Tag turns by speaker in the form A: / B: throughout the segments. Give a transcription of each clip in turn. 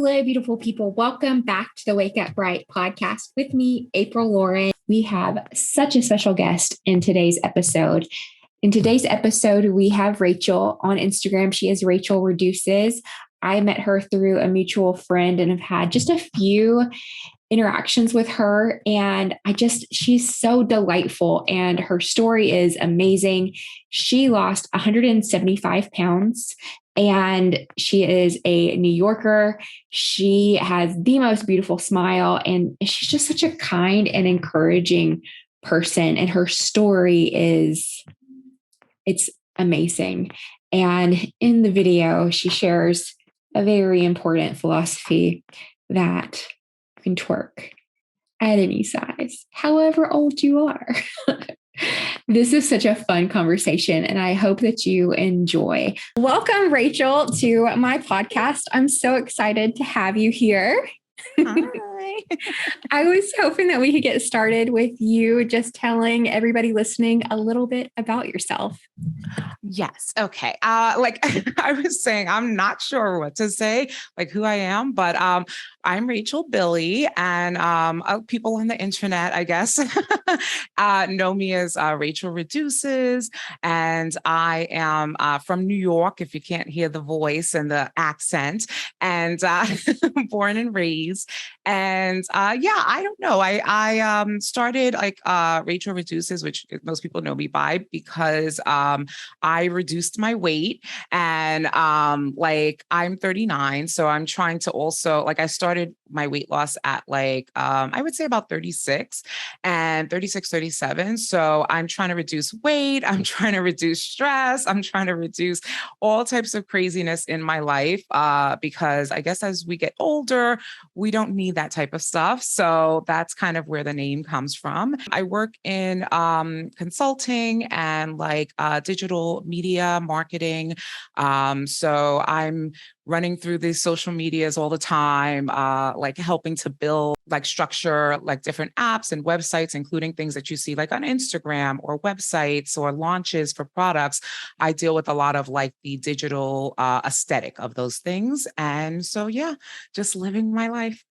A: Hello, beautiful people. Welcome back to the Wake Up Bright podcast with me, April Lauren. We have such a special guest in today's episode. In today's episode, we have Rachel on Instagram. She is Rachel Reduces. I met her through a mutual friend and have had just a few interactions with her. And she's so delightful and her story is amazing. She lost 175 pounds and she is a New Yorker. She has the most beautiful smile and she's just such a kind and encouraging person. And her story it's amazing. And in the video, she shares a very important philosophy that you can twerk at any size, however old you are. This is such a fun conversation, and I hope that you enjoy. Welcome, Rachel, to my podcast. I'm so excited to have you here.
B: Hi.
A: I was hoping that we could get started with you just telling everybody listening a little bit about yourself.
B: Yes. Okay. Like I was saying, I'm not sure what to say, like who I am, but I'm Rachel Billy, and people on the internet, I guess, know me as Rachel Reduces, and I am from New York. If you can't hear the voice and the accent, and born and raised, and I don't know. I started like Rachel Reduces, which most people know me by, because I reduced my weight, and like I'm 39, so I'm trying to also I started my weight loss at I would say about 36 and 36, 37. So I'm trying to reduce weight. I'm trying to reduce stress. I'm trying to reduce all types of craziness in my life because I guess as we get older, we don't need that type of stuff. So that's kind of where the name comes from. I work in consulting and digital media marketing. So I'm running through these social medias all the time, helping to build structure, different apps and websites, including things that you see on Instagram or websites or launches for products. I deal with a lot of the digital aesthetic of those things. And so, yeah, just living my life.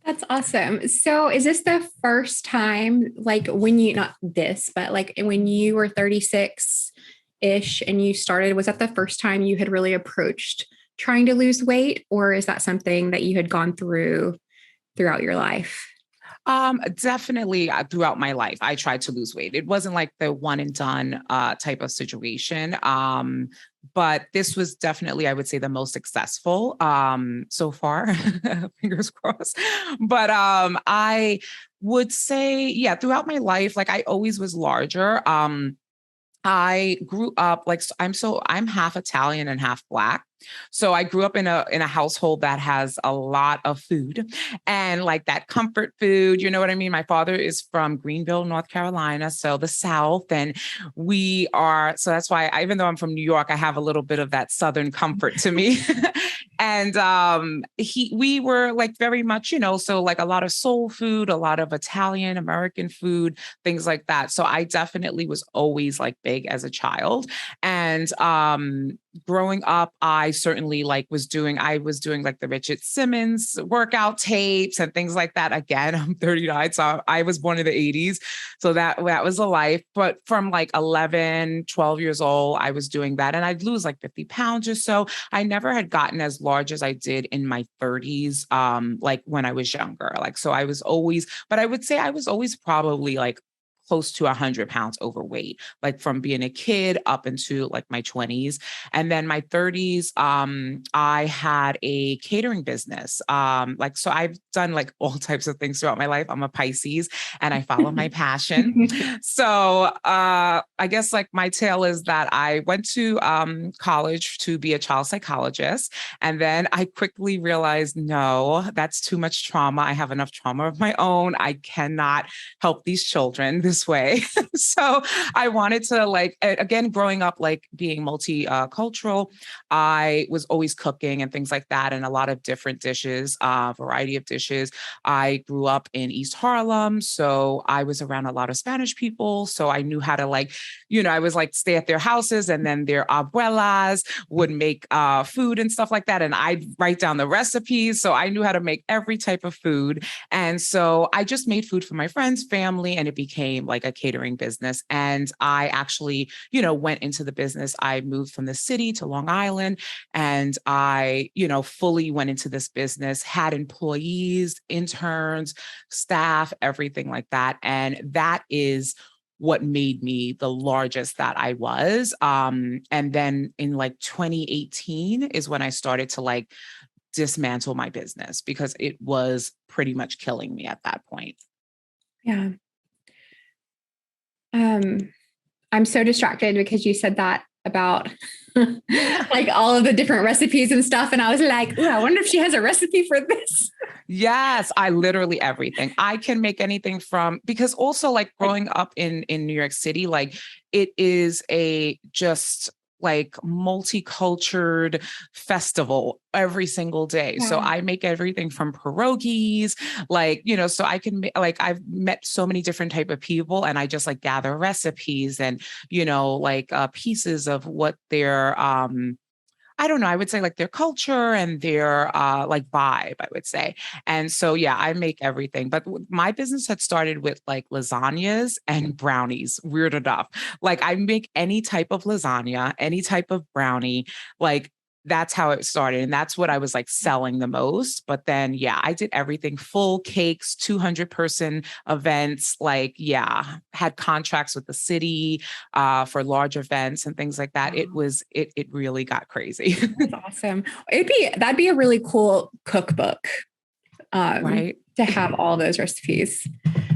A: That's awesome. So is this the first time, when you, not this, but when you were 36-ish and you started, was that the first time you had really approached trying to lose weight? Or is that something that you had gone through throughout your life?
B: Definitely throughout my life, I tried to lose weight. It wasn't like the one and done type of situation. But this was definitely, I would say, the most successful so far, fingers crossed. But I would say, yeah, throughout my life, I always was larger. I grew up I'm half Italian and half Black. So I grew up in a household that has a lot of food and that comfort food, you know what I mean? My father is from Greenville, North Carolina, so the South, and so that's why even though I'm from New York, I have a little bit of that Southern comfort to me. And we were very much, so a lot of soul food, a lot of Italian American food, things like that. So I definitely was always big as a child. And growing up, I certainly was doing the Richard Simmons workout tapes and things like that. Again, I'm 39, so I was born in the 80s. So that was a life. But from 11, 12 years old, I was doing that, and I'd lose 50 pounds or so. I never had gotten as large as I did in my 30s, when I was younger. So I was always, but I would say I was always probably close to 100 pounds overweight, from being a kid up into my 20s. And then my 30s, I had a catering business. So I've done all types of things throughout my life. I'm a Pisces and I follow my passion. So I guess my tale is that I went to college to be a child psychologist. And then I quickly realized, no, that's too much trauma. I have enough trauma of my own. I cannot help these children. This this way. So I wanted to like, again, growing up, like being multicultural, I was always cooking and things like that, and a lot of different dishes, variety of dishes. I grew up in East Harlem, so I was around a lot of Spanish people. So I knew how to like, I was like stay at their houses, and then their abuelas would make food and stuff like that. And I'd write down the recipes. So I knew how to make every type of food. And so I just made food for my friends, family, and it became like a catering business. And I actually, went into the business. I moved from the city to Long Island, and I, fully went into this business, had employees, interns, staff, everything like that. And that is what made me the largest that I was. And then in like 2018 is when I started to like dismantle my business because it was pretty much killing me at that point.
A: Yeah. I'm so distracted because you said that about like all of the different recipes and stuff. And I was like, ooh, I wonder if she has a recipe for this.
B: Yes, I literally everything. I can make anything from, because also like growing up in New York City, like it is a just like multicultural festival every single day.
A: Yeah.
B: So I make everything from pierogies, like, so I can like, I've met so many different type of people, and I just like gather recipes and, like pieces of what their, I don't know, I would say like their culture and their like vibe, I would say. And so, yeah, I make everything. But my business had started with like lasagnas and brownies, weird enough. Like I make any type of lasagna, any type of brownie, like that's how it started. And that's what I was like selling the most. But then, yeah, I did everything, full cakes, 200-person events, like, yeah, had contracts with the city for large events and things like that. It really got crazy.
A: That's awesome. That'd be a really cool cookbook,
B: Right.
A: to have all those recipes,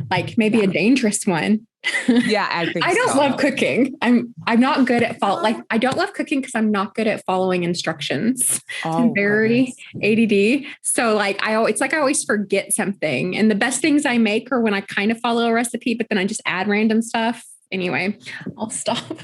A: like maybe a dangerous one.
B: Yeah, I think
A: I don't
B: so.
A: love cooking. I'm not good at I don't love cooking because I'm not good at following instructions. I'm very ADD. So like it's like I always forget something. And the best things I make are when I kind of follow a recipe, but then I just add random stuff. Anyway, I'll stop.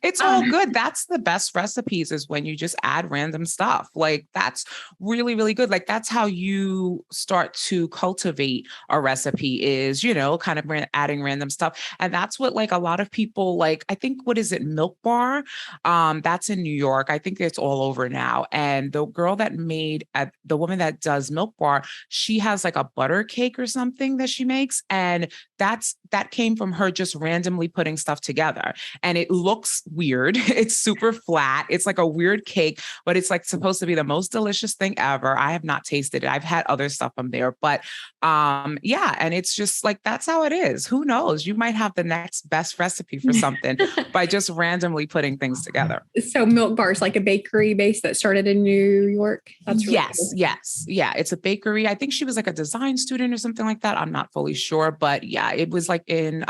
B: It's all good. That's the best recipes is when you just add random stuff. Like that's really, really good. Like that's how you start to cultivate a recipe is, kind of adding random stuff. And that's what like a lot of people like, I think, what is it? Milk Bar. That's in New York. I think it's all over now. And the girl that the woman that does Milk Bar, she has like a butter cake or something that she makes. And that came from her just randomly putting stuff together. And it looks weird. It's super flat. It's like a weird cake, but it's like supposed to be the most delicious thing ever. I have not tasted it. I've had other stuff from there, but yeah. And it's just like, that's how it is. Who knows? You might have the next best recipe for something by just randomly putting things together.
A: So Milk Bar is like a bakery base that started in New York. That's really
B: yes.
A: cool.
B: Yes. Yeah. It's a bakery. I think she was like a design student or something like that. I'm not fully sure, but yeah, it was like in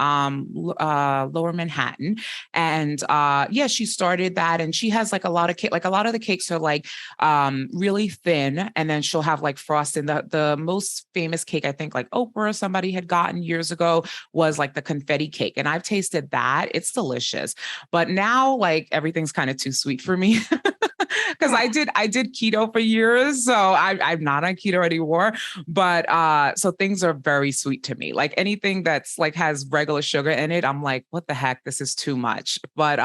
B: Lower Manhattan. And yeah, she started that, and she has like a lot of cake. Like a lot of the cakes are like really thin, and then she'll have like frosting. The most famous cake I think like Oprah or somebody had gotten years ago was like the confetti cake, and I've tasted that. It's delicious. But now like everything's kind of too sweet for me. Because I did keto for years, so I'm not on keto anymore. But so things are very sweet to me. Like anything that's like has regular sugar in it, I'm like, what the heck? This is too much. But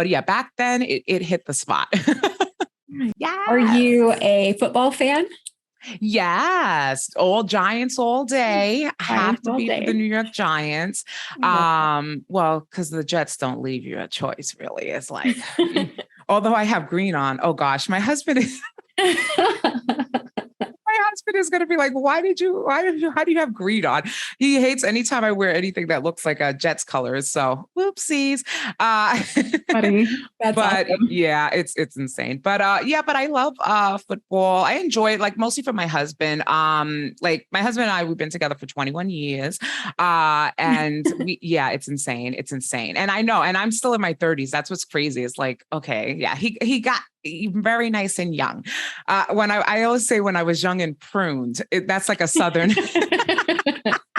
B: yeah, back then it hit the spot. Yeah.
A: Are you a football fan?
B: Yes, all Giants all day. Have to be for the New York Giants. Well, because the Jets don't leave you a choice, really. It's like, although I have green on. Oh gosh, my husband is going to be like, how do you have green on? He hates anytime I wear anything that looks like a Jets colors. So whoopsies.
A: Funny. That's
B: but
A: awesome.
B: yeah, it's insane. But yeah, but I love football. I enjoy it like mostly for my husband. Like my husband and I, we've been together for 21 years. And it's insane. It's insane. And I know, and I'm still in my 30s. That's what's crazy. It's like, okay, yeah, he got very nice and young. When I always say when I was young and pruned, that's like a Southern.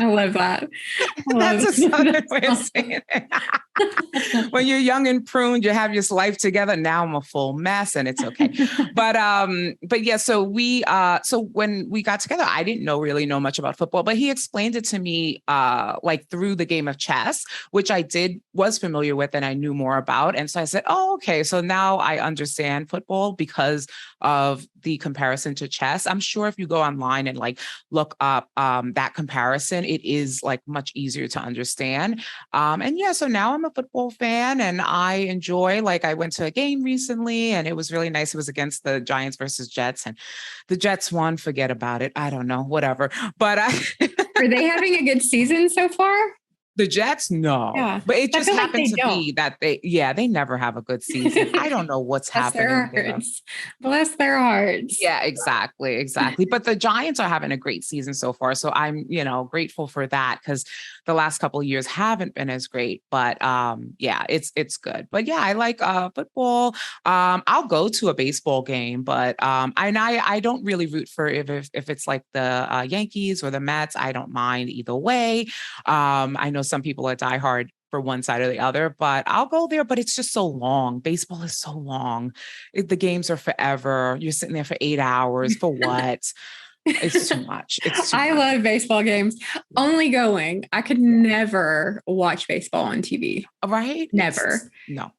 A: I love that. I love
B: That's a southern way of
A: that.
B: saying it. When you're young and pruned, you have your life together. Now I'm a full mess and it's okay. But yeah, so when we got together, I didn't really know much about football, but he explained it to me like through the game of chess, which was familiar with and I knew more about. And so I said, oh, okay. So now I understand football because of the comparison to chess. I'm sure if you go online and like look up that comparison, it is like much easier to understand. And yeah, so now I'm a football fan and I enjoy, like I went to a game recently and it was really nice. It was against the Giants versus Jets and the Jets won. Forget about it. I don't know, whatever. But
A: Are they having a good season so far?
B: The Jets, no.
A: Yeah.
B: But it just happened
A: like
B: to be that they never have a good season. I don't know what's
A: Bless
B: happening
A: their
B: there.
A: hearts. Bless their hearts.
B: Yeah, exactly. But the Giants are having a great season so far. So I'm, grateful for that because the last couple of years haven't been as great. But yeah, it's good. But yeah, I like football. I'll go to a baseball game, but I don't really root for if it's like the Yankees or the Mets. I don't mind either way. I know some people are diehard for one side or the other, but I'll go there. But it's just so long. Baseball is so long. The games are forever. You're sitting there for 8 hours for what? It's too much.
A: I love baseball games. Only going. I could never watch baseball on TV.
B: Right?
A: Never.
B: No.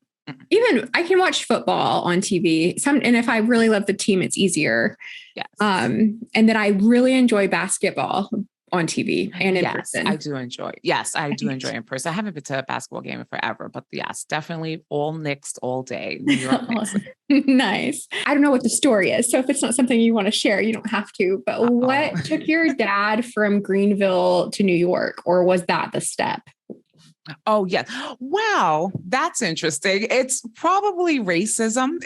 A: Even I can watch football on TV. And if I really love the team, it's easier.
B: Yes.
A: And then I really enjoy basketball on TV and in person.
B: I do enjoy. Yes, I do enjoy in person. I haven't been to a basketball game in forever, but yes, definitely all Knicks all day. New York Knicks.
A: Nice. I don't know what the story is, so if it's not something you want to share, you don't have to. But what took your dad from Greenville to New York, or was that the step?
B: Oh, yeah. Wow, that's interesting. It's probably racism.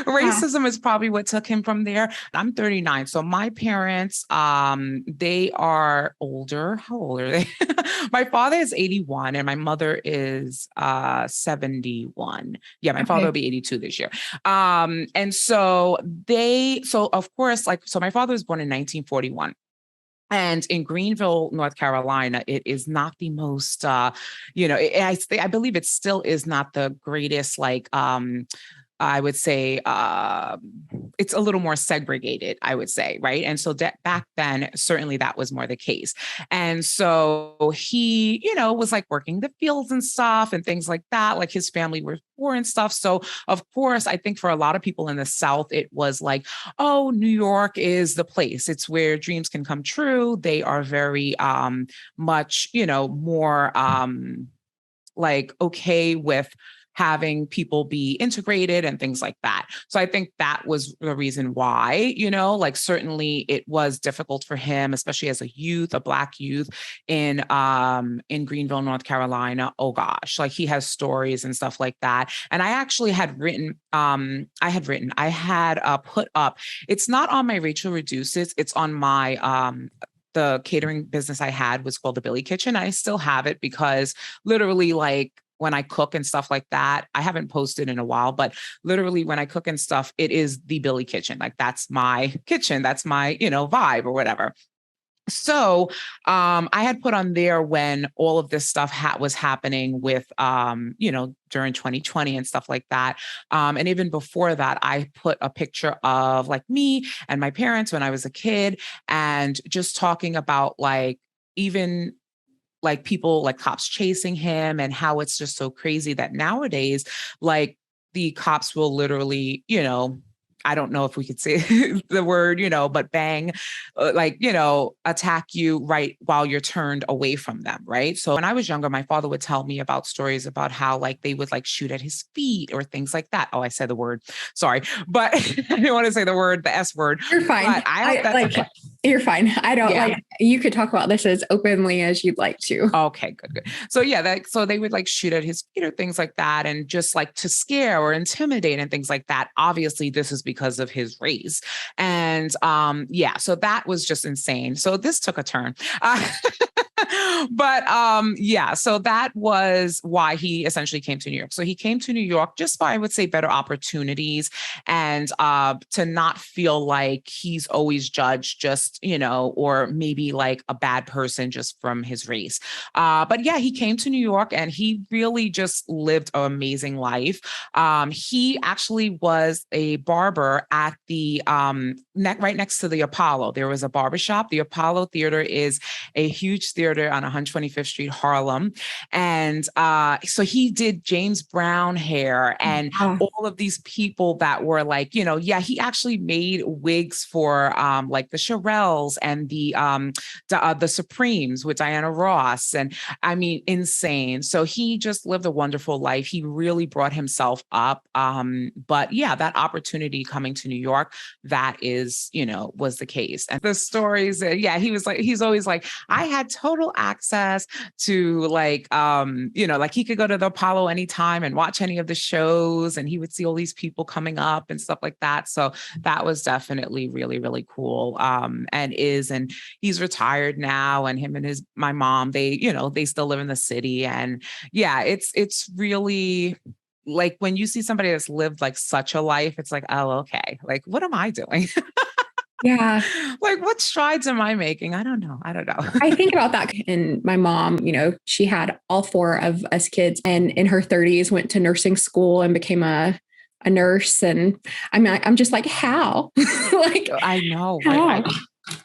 B: Racism is probably what took him from there. I'm 39. So my parents, they are older. How old are they? My father is 81 and my mother is 71. Yeah, my father will be 82 this year. And so of course, so my father was born in 1941. And in Greenville, North Carolina, it is not the most, I believe it still is not the greatest, I would say it's a little more segregated, I would say, right? And so back then, certainly that was more the case. And so he, was like working the fields and stuff and things like that. Like his family were poor and stuff. So of course, I think for a lot of people in the South, it was like, oh, New York is the place. It's where dreams can come true. They are very much, more like okay with having people be integrated and things like that. So I think that was the reason why, certainly it was difficult for him, especially as a youth, a Black youth in Greenville, North Carolina. Oh gosh, like he has stories and stuff like that. And I actually had put up, it's not on my Rachel Reduces, it's on my, the catering business I had was called the Billy Kitchen. I still have it because literally when I cook and stuff like that, I haven't posted in a while, but literally when I cook and stuff, it is the Billy Kitchen. Like that's my kitchen. That's my, vibe or whatever. So I had put on there when all of this stuff was happening with, during 2020 and stuff like that. And even before that, I put a picture of like me and my parents when I was a kid and just talking about even like people like cops chasing him and how it's just so crazy that nowadays, like the cops will literally, I don't know if we could say the word, but bang, attack you right while you're turned away from them. Right. So when I was younger, my father would tell me about stories about how they would shoot at his feet or things like that. Oh, I said the word. Sorry, but I didn't want to say the S word.
A: You're fine. You're fine. I don't you could talk about this as openly as you'd like to.
B: Okay, good. So yeah, so they would shoot at his feet or things like that. And just to scare or intimidate and things like that. Obviously this is because of his race. And so that was just insane. So this took a turn. But yeah, so that was why he essentially came to New York. So he came to New York just for, I would say, better opportunities and to not feel like he's always judged just, or maybe like a bad person just from his race. But yeah, he came to New York and he really just lived an amazing life. He actually was a barber at the right next to the Apollo. There was a barbershop. The Apollo Theater is a huge theater on 125th Street, Harlem. And so he did James Brown hair and all of these people that were like, yeah, he actually made wigs for like the Shirelles and the Supremes with Diana Ross. And I mean, insane. So he just lived a wonderful life. He really brought himself up. But yeah, that opportunity coming to New York, that is, was the case. And the stories, yeah, he's always like, I had total access to like, like he could go to the Apollo anytime and watch any of the shows and he would see all these people coming up and stuff like that. So that was definitely really, really cool. And he's retired now, and him and my mom, they still live in the city. And yeah, it's really like when you see somebody that's lived like such a life, it's like, oh, okay. Like, what am I doing?
A: Yeah.
B: Like, what strides am I making? I don't know.
A: I think about that. And my mom, she had all four of us kids and in her 30s went to nursing school and became a nurse. And I'm just like, how? Like,
B: I know.
A: how?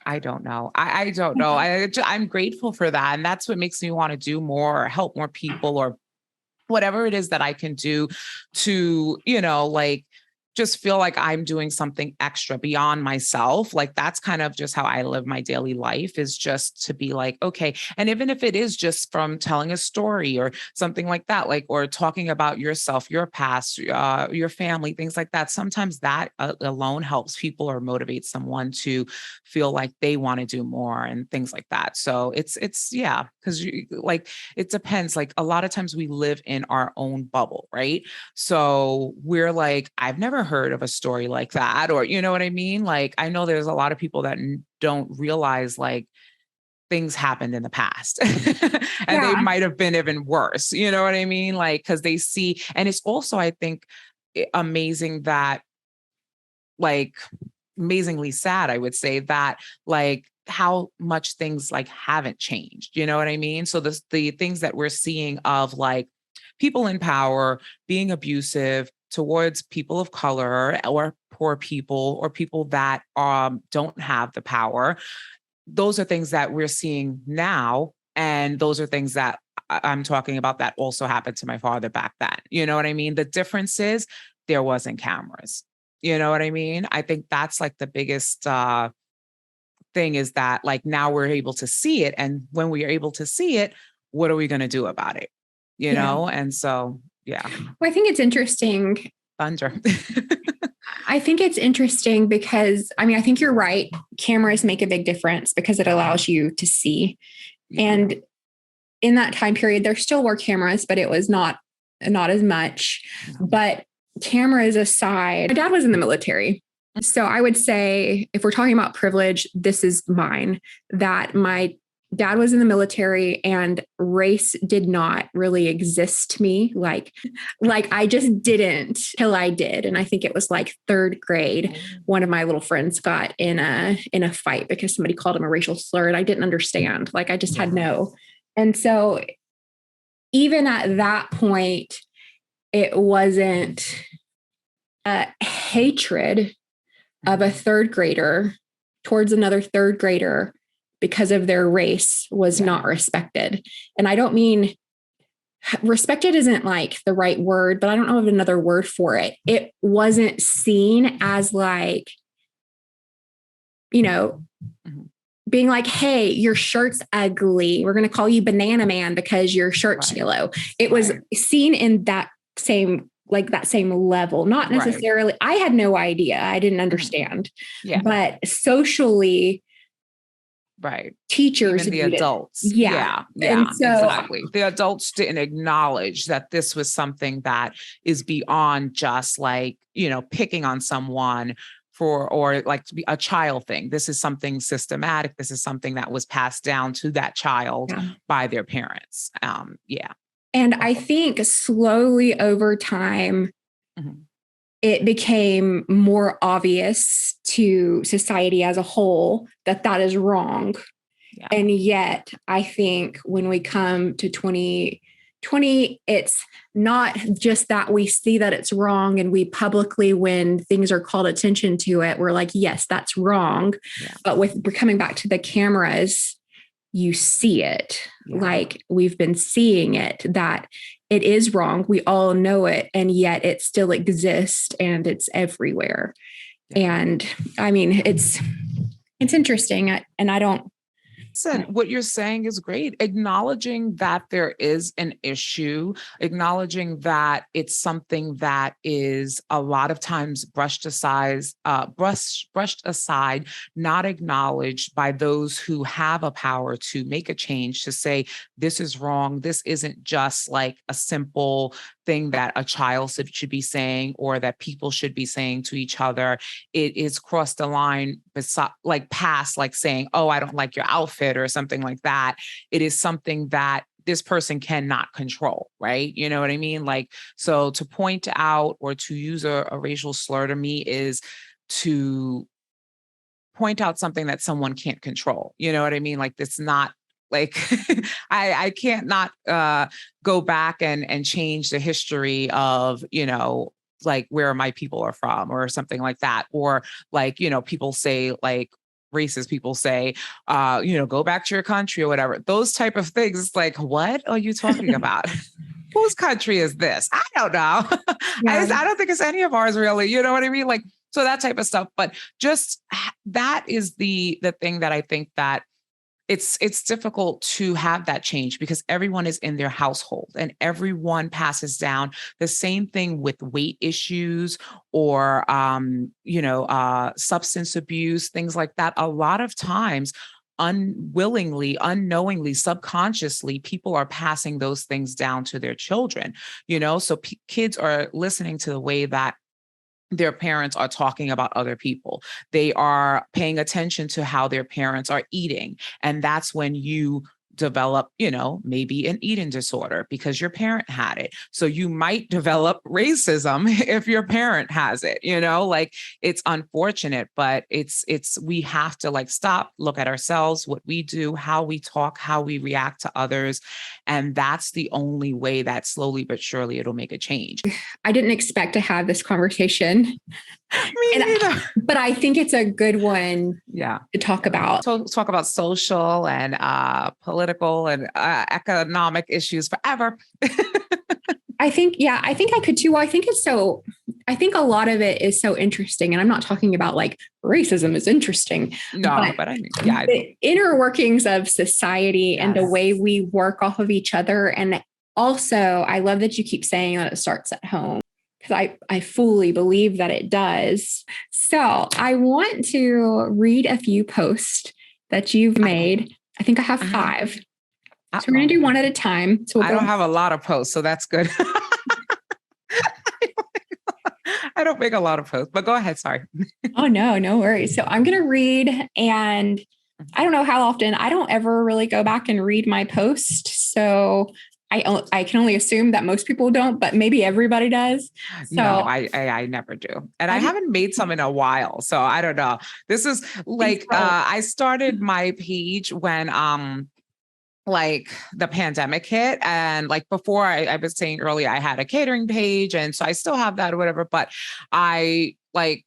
B: I don't know. I don't know. I'm grateful for that. And that's what makes me want to do more or help more people or whatever it is that I can do to, like, just feel like I'm doing something extra beyond myself. Like that's kind of just how I live my daily life, is just to be like, okay. And even if it is just from telling a story or something like that, like, or talking about yourself, your past, your family, things like that. Sometimes that alone helps people or motivates someone to feel like they want to do more and things like that. So it's yeah, because like, it depends. Like a lot of times we live in our own bubble, right? So we're like, I've never heard of a story like that, or you know what I mean? Like, I know there's a lot of people that don't realize like things happened in the past and they might have been even worse. You know what I mean? Like, because they see, and it's also, I think, amazing that, like, amazingly sad, I would say, that like how much things like haven't changed. You know what I mean? So the things that we're seeing of like people in power being abusive towards people of color or poor people or people that don't have the power, those are things that we're seeing now. And those are things that I'm talking about that also happened to my father back then. You know what I mean? The difference is there wasn't cameras. You know what I mean? I think that's like the biggest thing, is that like now we're able to see it. And when we are able to see it, what are we going to do about it? You know? And so, yeah.
A: Well, I think it's interesting.
B: Thunder.
A: I think it's interesting because, I think you're right. Cameras make a big difference because it allows you to see. And in that time period, there still were cameras, but it was not as much. But cameras aside, my dad was in the military. So I would say, if we're talking about privilege, this is mine, that my dad was in the military and race did not really exist to me. Like I just didn't till I did. And I think it was like third grade. One of my little friends got in a fight because somebody called him a racial slur and I didn't understand. Like I just had no. And so even at that point, it wasn't a hatred of a third grader towards another third grader because of their race was not respected. And I don't mean respected isn't like the right word, but I don't know of another word for it. It wasn't seen as like, being like, hey, your shirt's ugly. We're going to call you Banana Man because your shirt's yellow. It was seen in that same level, not necessarily. I had no idea. I didn't understand. But socially, teachers,
B: even the adults. And so, exactly. The adults didn't acknowledge that this was something that is beyond just like, picking on someone or like to be a child thing. This is something systematic. This is something that was passed down to that child by their parents. Yeah.
A: And I think slowly over time, it became more obvious to society as a whole that that is wrong. Yeah. And yet, I think when we come to 2020, it's not just that we see that it's wrong and we publicly, when things are called attention to it, we're like, yes, that's wrong. Yeah. But we're coming back to the cameras, you see it. Yeah. Like we've been seeing it, that it is wrong. We all know it, and yet it still exists and it's everywhere. Yeah. And I mean, it's interesting. And I don't.
B: Listen, what you're saying is great. Acknowledging that there is an issue, acknowledging that it's something that is a lot of times brushed aside, not acknowledged by those who have a power to make a change, to say, this is wrong. This isn't just like a simple thing that a child should be saying or that people should be saying to each other. It is crossed the line past like saying, oh, I don't like your outfit or something like that. It is something that this person cannot control, right? You know what I mean? Like, so to point out or to use a racial slur to me is to point out something that someone can't control. You know what I mean? Like, it's not like I can't not go back and change the history of, like where my people are from or something like that. Or like, people say like, racist people say, go back to your country or whatever. Those type of things. Like, what are you talking about? Whose country is this? I don't know. Yeah. I don't think it's any of ours really. You know what I mean? Like, so that type of stuff. But just that is the thing that I think that it's difficult to have that change because everyone is in their household and everyone passes down the same thing with weight issues or, substance abuse, things like that. A lot of times, unwillingly, unknowingly, subconsciously, people are passing those things down to their children, so kids are listening to the way that their parents are talking about other people. They are paying attention to how their parents are eating. And that's when you develop, maybe an eating disorder because your parent had it. So you might develop racism if your parent has it, like it's unfortunate, but we have to like stop, look at ourselves, what we do, how we talk, how we react to others. And that's the only way that slowly but surely it'll make a change.
A: I didn't expect to have this conversation.
B: Me neither.
A: But I think it's a good one to talk about.
B: Talk about social and political and economic issues forever.
A: I think I could too. Well, I think a lot of it is so interesting. And I'm not talking about like racism is interesting.
B: No, but I mean,
A: the inner workings of society and the way we work off of each other. And also, I love that you keep saying that it starts at home, because I fully believe that it does. So I want to read a few posts that you've made. I think I have 5. So we're going to do one at a time. So
B: I don't have a lot of posts, so that's good. I don't make a lot of posts, but go ahead. Sorry.
A: Oh, no worries. So I'm going to read, and I don't know how often. I don't ever really go back and read my post. So I can only assume that most people don't, but maybe everybody does. So
B: no, I never do. And I haven't made some in a while. So I don't know. This is like, I started my page when, like the pandemic hit. And like before I was saying earlier, I had a catering page. And so I still have that or whatever, but I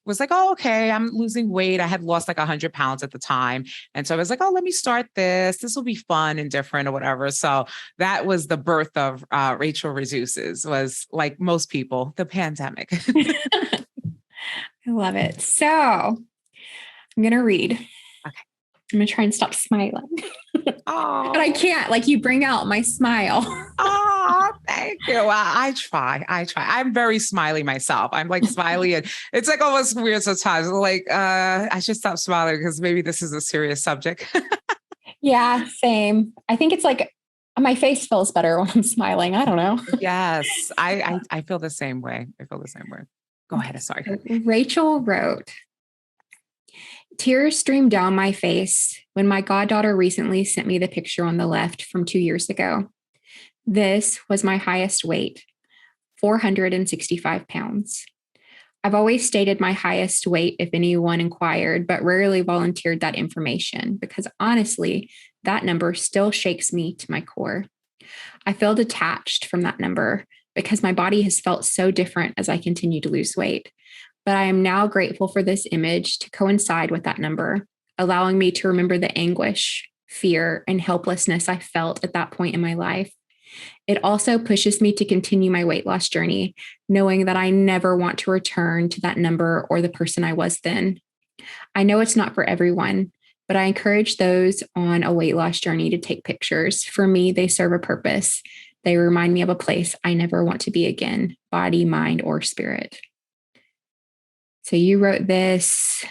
B: was like, oh, okay, I'm losing weight. I had lost like 100 pounds at the time. And so I was like, oh, let me start this. This will be fun and different or whatever. So that was the birth of Rachel Reduces, was like most people, the pandemic.
A: I love it. So I'm going to read.
B: Okay.
A: I'm going to try and stop smiling.
B: Oh.
A: But I can't, like, you bring out my smile.
B: Oh, thank you. Well, I try. I'm very smiley myself. I'm like smiley, and it's like almost weird sometimes. Like, I should stop smiling because maybe this is a serious subject.
A: Yeah, same. I think it's like my face feels better when I'm smiling. I don't know.
B: Yes, I feel the same way. Go ahead. Sorry.
A: Rachel wrote, Tears streamed down my face when my goddaughter recently sent me the picture on the left from 2 years ago. This was my highest weight, 465 pounds. I've always stated my highest weight if anyone inquired, but rarely volunteered that information because honestly, that number still shakes me to my core. I feel detached from that number because my body has felt so different as I continue to lose weight. But I am now grateful for this image to coincide with that number, allowing me to remember the anguish, fear, and helplessness I felt at that point in my life. It also pushes me to continue my weight loss journey, knowing that I never want to return to that number or the person I was then. I know it's not for everyone, but I encourage those on a weight loss journey to take pictures. For me, they serve a purpose. They remind me of a place I never want to be again, body, mind, or spirit. So you wrote this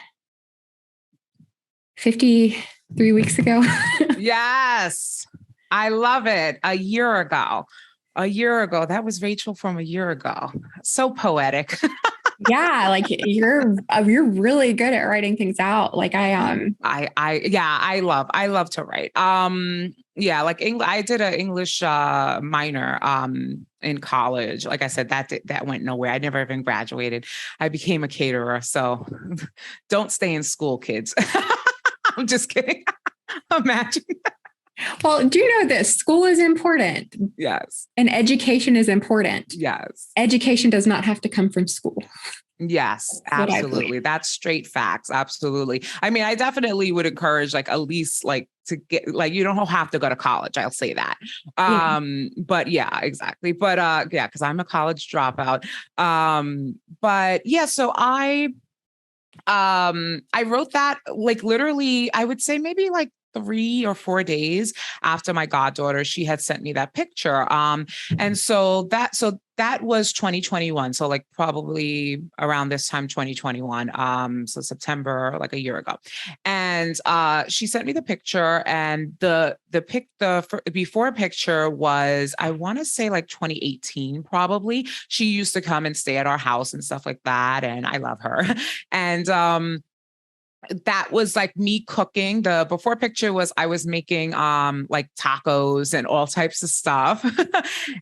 A: 53 weeks ago.
B: Yes. I love it. A year ago. That was Rachel from a year ago. So poetic.
A: Yeah, like you're really good at writing things out. Like
B: I love to write. Yeah, like I did an English minor in college. Like I said, that went nowhere. I never even graduated. I became a caterer. So don't stay in school, kids. I'm just kidding. Imagine.
A: Well, do you know this? School is important.
B: Yes.
A: And education is important.
B: Yes.
A: Education does not have to come from school.
B: Yes, absolutely. That's straight facts. Absolutely. I mean, I definitely would encourage like at least like to get like you don't have to go to college. I'll say that. But yeah, exactly. But yeah, because I'm a college dropout. But yeah, so I wrote that like literally, I would say maybe like 3 or 4 days after my goddaughter, she had sent me that picture. And so that was 2021. So like probably around this time, 2021. So September, like a year ago. And she sent me the picture and the before picture was, I want to say like 2018, probably. She used to come and stay at our house and stuff like that. And I love her. And that was like me cooking. The before picture was I was making like tacos and all types of stuff.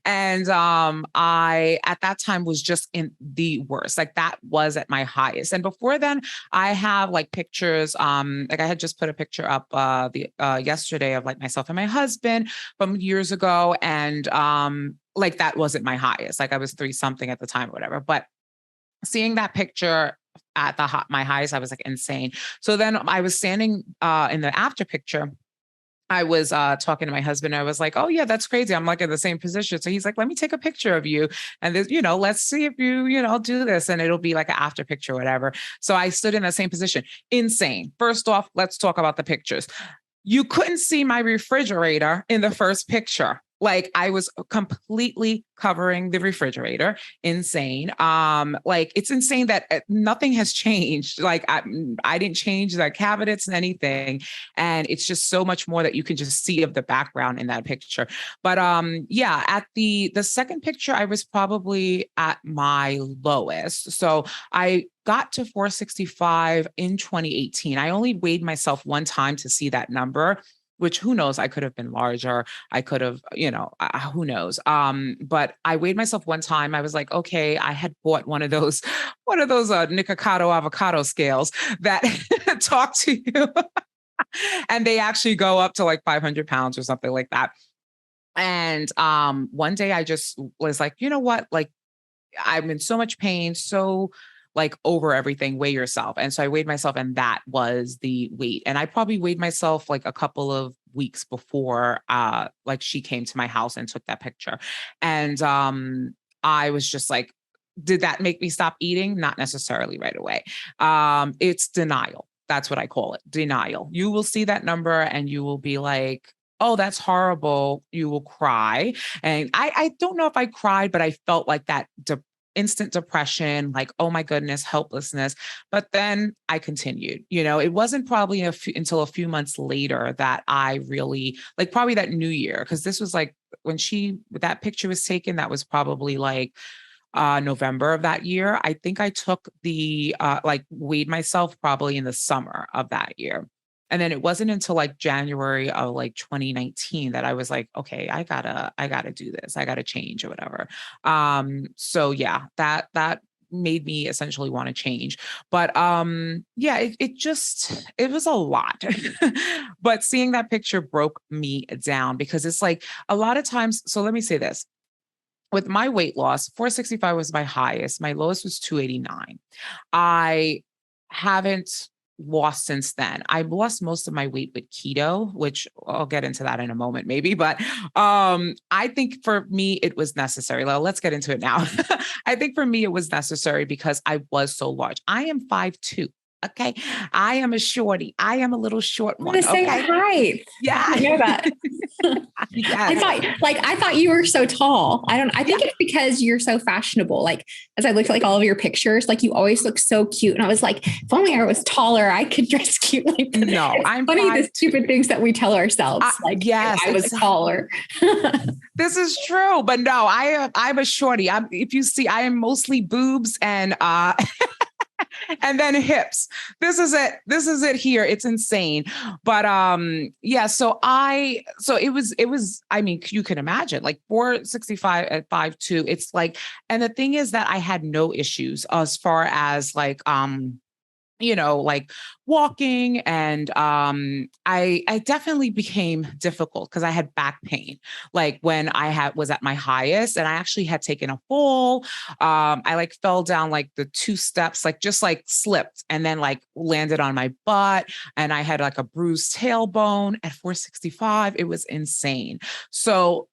B: And I at that time was just in the worst. Like that was at my highest. And before then I have like pictures like I had just put a picture up yesterday of like myself and my husband from years ago, and like that wasn't my highest. Like I was 3 something at the time or whatever. But seeing that picture at my highest, I was like insane. So then I was standing in the after picture. I was talking to my husband. I was like, "Oh yeah, that's crazy. I'm like in the same position." So he's like, "Let me take a picture of you, and this, let's see if you do this, and it'll be like an after picture, or whatever." So I stood in the same position. Insane. First off, let's talk about the pictures. You couldn't see my refrigerator in the first picture. Like I was completely covering the refrigerator. Insane. Like it's insane that nothing has changed. Like I didn't change the cabinets and anything. And it's just so much more that you can just see of the background in that picture. But yeah, at the second picture, I was probably at my lowest. So I got to 465 in 2018. I only weighed myself one time to see that number, which who knows, I could have been larger. I could have, who knows? But I weighed myself one time. I was like, okay, I had bought one of those Nikocado avocado scales that talk to you. And they actually go up to like 500 pounds or something like that. And one day I just was like, you know what? Like I'm in so much pain, so like over everything, weigh yourself. And so I weighed myself and that was the weight. And I probably weighed myself like a couple of weeks before like she came to my house and took that picture. And I was just like, did that make me stop eating? Not necessarily right away. It's denial. That's what I call it. Denial. You will see that number and you will be like, oh, that's horrible. You will cry. And I don't know if I cried, but I felt like that instant depression, like, oh my goodness, helplessness. But then I continued, it wasn't probably until a few months later that I really like probably that new year. Cause this was like when that picture was taken, that was probably like November of that year. I think I took like weighed myself probably in the summer of that year. And then it wasn't until like January of like 2019 that I was like, okay, I gotta do this. I gotta change or whatever. So yeah, that made me essentially want to change. But yeah, it was a lot. But seeing that picture broke me down because it's like a lot of times, so let me say this. With my weight loss, 465 was my highest. My lowest was 289. I haven't lost since then. I lost most of my weight with keto, which I'll get into that in a moment, maybe. But I think for me, it was necessary. Well, let's get into it now. I think for me, it was necessary because I was so large. I am 5'2". Okay. I am a shorty. I am a little short
A: We're the
B: one.
A: same
B: Okay.
A: height.
B: Yeah.
A: I know that.
B: Yes.
A: I thought you were so tall. I think it's because you're so fashionable. Like as I looked at like all of your pictures, like you always look so cute. And I was like, if only I was taller, I could dress cute like that.
B: No,
A: It's
B: I'm
A: funny the
B: 5'2".
A: stupid things that we tell ourselves. Like
B: Yes,
A: if I was
B: exactly.
A: taller.
B: This is true, but no, I'm a shorty. If you see, I am mostly boobs and and then hips. This is it. This is it here. It's insane. But yeah, so it was I mean, you can imagine like 465 at 5'2". It's like, and the thing is that I had no issues as far as like like walking and I definitely became difficult because I had back pain like when was at my highest and I actually had taken a fall. I like fell down like the 2 steps, like just like slipped and then like landed on my butt and I had like a bruised tailbone at 465. It was insane. So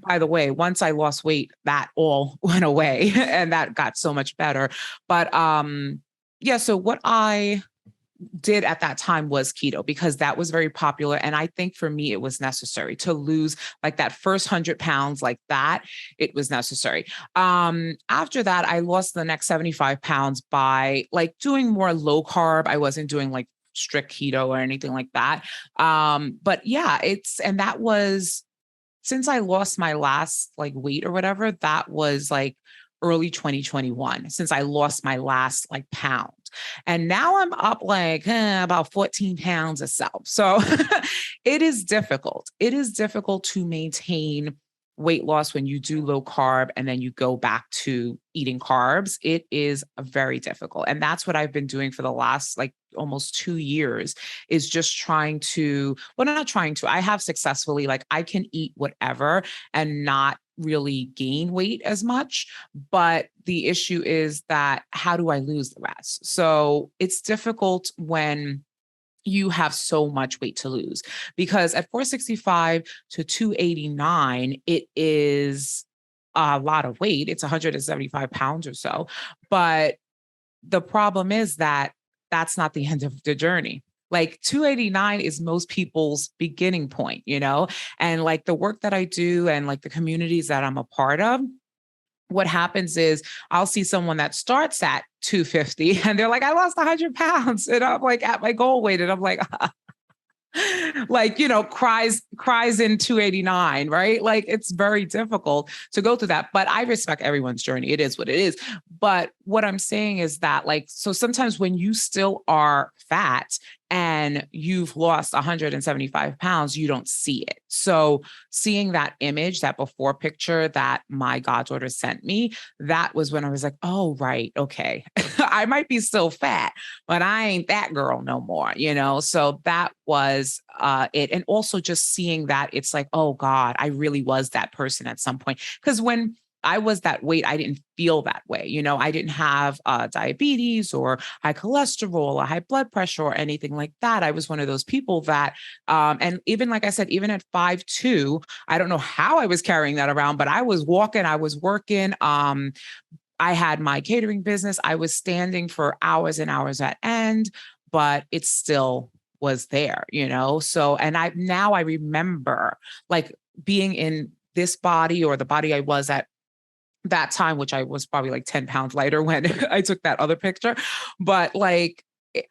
B: by the way, once I lost weight, that all went away and that got so much better. But yeah, so what I did at that time was keto because that was very popular. And I think for me, it was necessary to lose like that first 100 pounds like that. It was necessary. After that, I lost the next 75 pounds by like doing more low carb. I wasn't doing like strict keto or anything like that. But yeah, and that was since I lost my last like weight or whatever, that was like early 2021, since I lost my last like pound. And now I'm up like about 14 pounds of self. So it is difficult. It is difficult to maintain weight loss when you do low carb and then you go back to eating carbs. It is very difficult. And that's what I've been doing for the last like almost 2 years is just trying to, well, not trying to, I have successfully, like I can eat whatever and not really gain weight as much. But the issue is that how do I lose the rest? So it's difficult when you have so much weight to lose because at 465 to 289, it is a lot of weight. It's 175 pounds or so. But the problem is that that's not the end of the journey. Like 289 is most people's beginning point, and like the work that I do and like the communities that I'm a part of, what happens is I'll see someone that starts at 250 and they're like, I lost 100 pounds. And I'm like at my goal weight. And I'm like, like, cries in 289, right? Like it's very difficult to go through that. But I respect everyone's journey. It is what it is. But what I'm saying is that like, so sometimes when you still are fat and you've lost 175 pounds, you don't see it. So seeing that image, that before picture that my goddaughter sent me, that was when I was like, oh, right. Okay. I might be still fat, but I ain't that girl no more, So that was it. And also just seeing that it's like, oh God, I really was that person at some point. Because when I was that weight, I didn't feel that way. I didn't have diabetes or high cholesterol or high blood pressure or anything like that. I was one of those people that, and even like I said, even at 5'2", I don't know how I was carrying that around, but I was walking, I was working. I had my catering business. I was standing for hours and hours at end, but it still was there, So, and I remember like being in this body or the body I was at that time, which I was probably like 10 pounds lighter when I took that other picture. But like,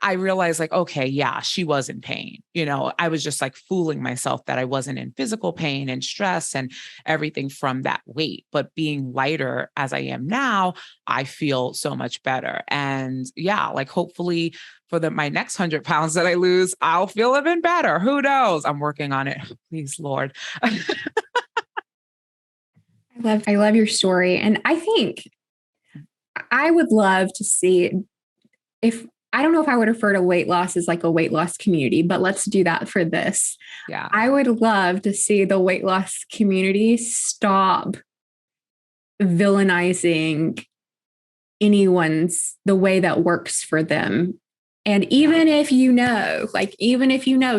B: I realized like, okay, yeah, she was in pain. I was just like fooling myself that I wasn't in physical pain and stress and everything from that weight. But being lighter as I am now, I feel so much better. And yeah, like hopefully for my next 100 pounds that I lose, I'll feel even better. Who knows? I'm working on it. Please, Lord.
A: I love your story. And I think I would love to see if I don't know if I would refer to weight loss as like a weight loss community, but let's do that for this.
B: Yeah.
A: I would love to see the weight loss community stop villainizing the way that works for them. And even if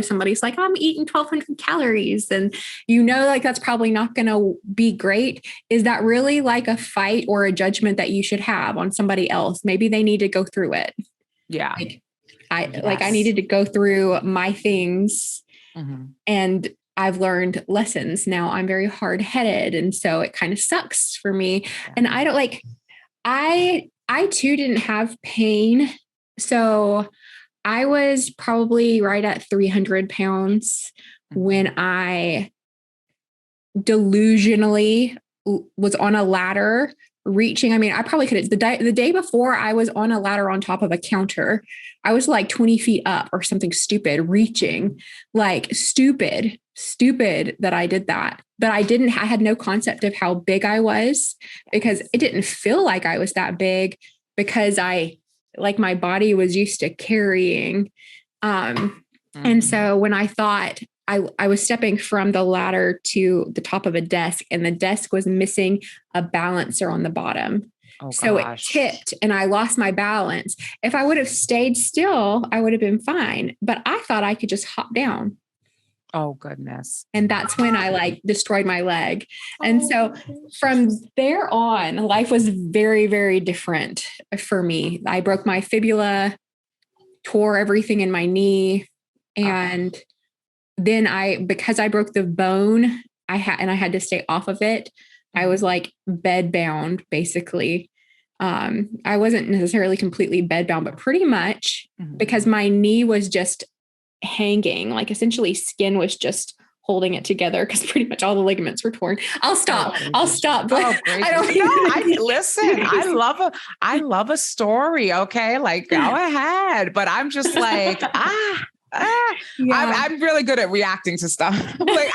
A: somebody's like, I'm eating 1,200 calories and like that's probably not going to be great. Is that really like a fight or a judgment that you should have on somebody else? Maybe they need to go through it.
B: Yeah.
A: I needed to go through my things and I've learned lessons. Now I'm very hard-headed. And so it kind of sucks for me. And I don't like, I too didn't have pain. So I was probably right at 300 pounds when I delusionally was on a ladder reaching. I mean, I probably could have the day before I was on a ladder on top of a counter. I was like 20 feet up or something stupid, reaching like stupid that I did that. But I had no concept of how big I was because it didn't feel like I was that big because my body was used to carrying. And so when I thought I was stepping from the ladder to the top of a desk and the desk was missing a balancer on the bottom. Oh, so it tipped and I lost my balance. If I would have stayed still, I would have been fine. But I thought I could just hop down.
B: Oh, goodness.
A: And that's when I destroyed my leg. And so from there on, life was very, very different for me. I broke my fibula, tore everything in my knee. And then because I broke the bone, I had to stay off of it. I was like bed bound, basically. I wasn't necessarily completely bed bound, but pretty much because my knee was just hanging, like essentially skin was just holding it together because pretty much all the ligaments were torn. I'll stop. But
B: listen, I love a story. Okay. Like go ahead. But I'm just like, I'm really good at reacting to stuff. I'm like,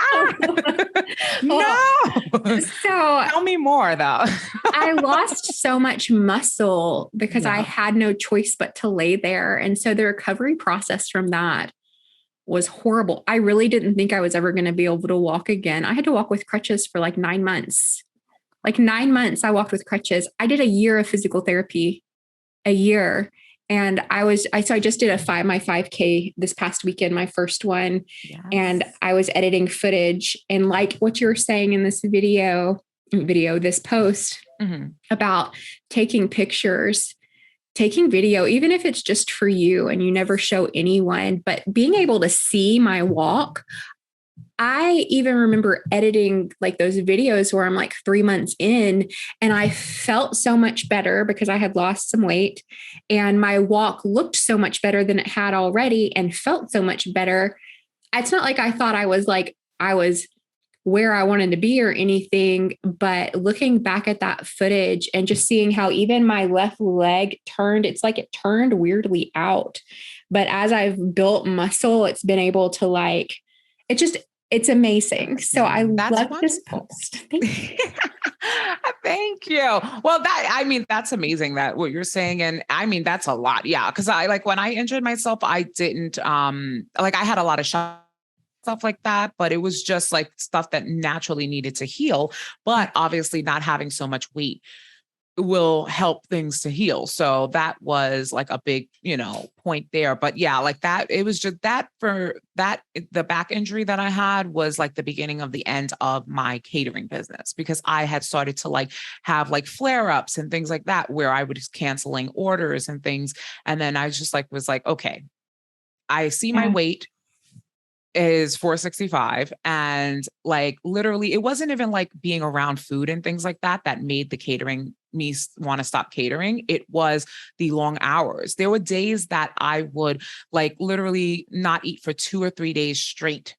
B: no. So tell me more though.
A: I lost so much muscle because I had no choice but to lay there. And so the recovery process from that was horrible. I really didn't think I was ever going to be able to walk again. I had to walk with crutches for like 9 months. Like 9 months I walked with crutches. I did a year of physical therapy, a year. And I just did my 5K this past weekend, my first one. Yes. And I was editing footage and like what you were saying in this this post about taking pictures, taking video, even if it's just for you and you never show anyone, but being able to see my walk. I even remember editing like those videos where I'm like 3 months in and I felt so much better because I had lost some weight and my walk looked so much better than it had already and felt so much better. It's not like I thought I was where I wanted to be or anything, but looking back at that footage and just seeing how even my left leg turned, it's like it turned weirdly out. But as I've built muscle, it's been able to it's amazing. So I love this post. Thank you.
B: Thank you. Well, that's amazing that what you're saying. And I mean, that's a lot. Yeah. Cause when I injured myself, I didn't, I had a lot of stuff like that, but it was just like stuff that naturally needed to heal. But obviously not having so much weight will help things to heal. So that was like a big, point there. But yeah, like that, it was just that the back injury that I had was like the beginning of the end of my catering business because I had started to have flare-ups and things like that where I was canceling orders and things. And then I just was like, okay, I see my weight is 465 and literally it wasn't even being around food and things like that made the catering me want to stop catering. It was the long hours. There were days that I would like literally not eat for 2 or 3 days straight.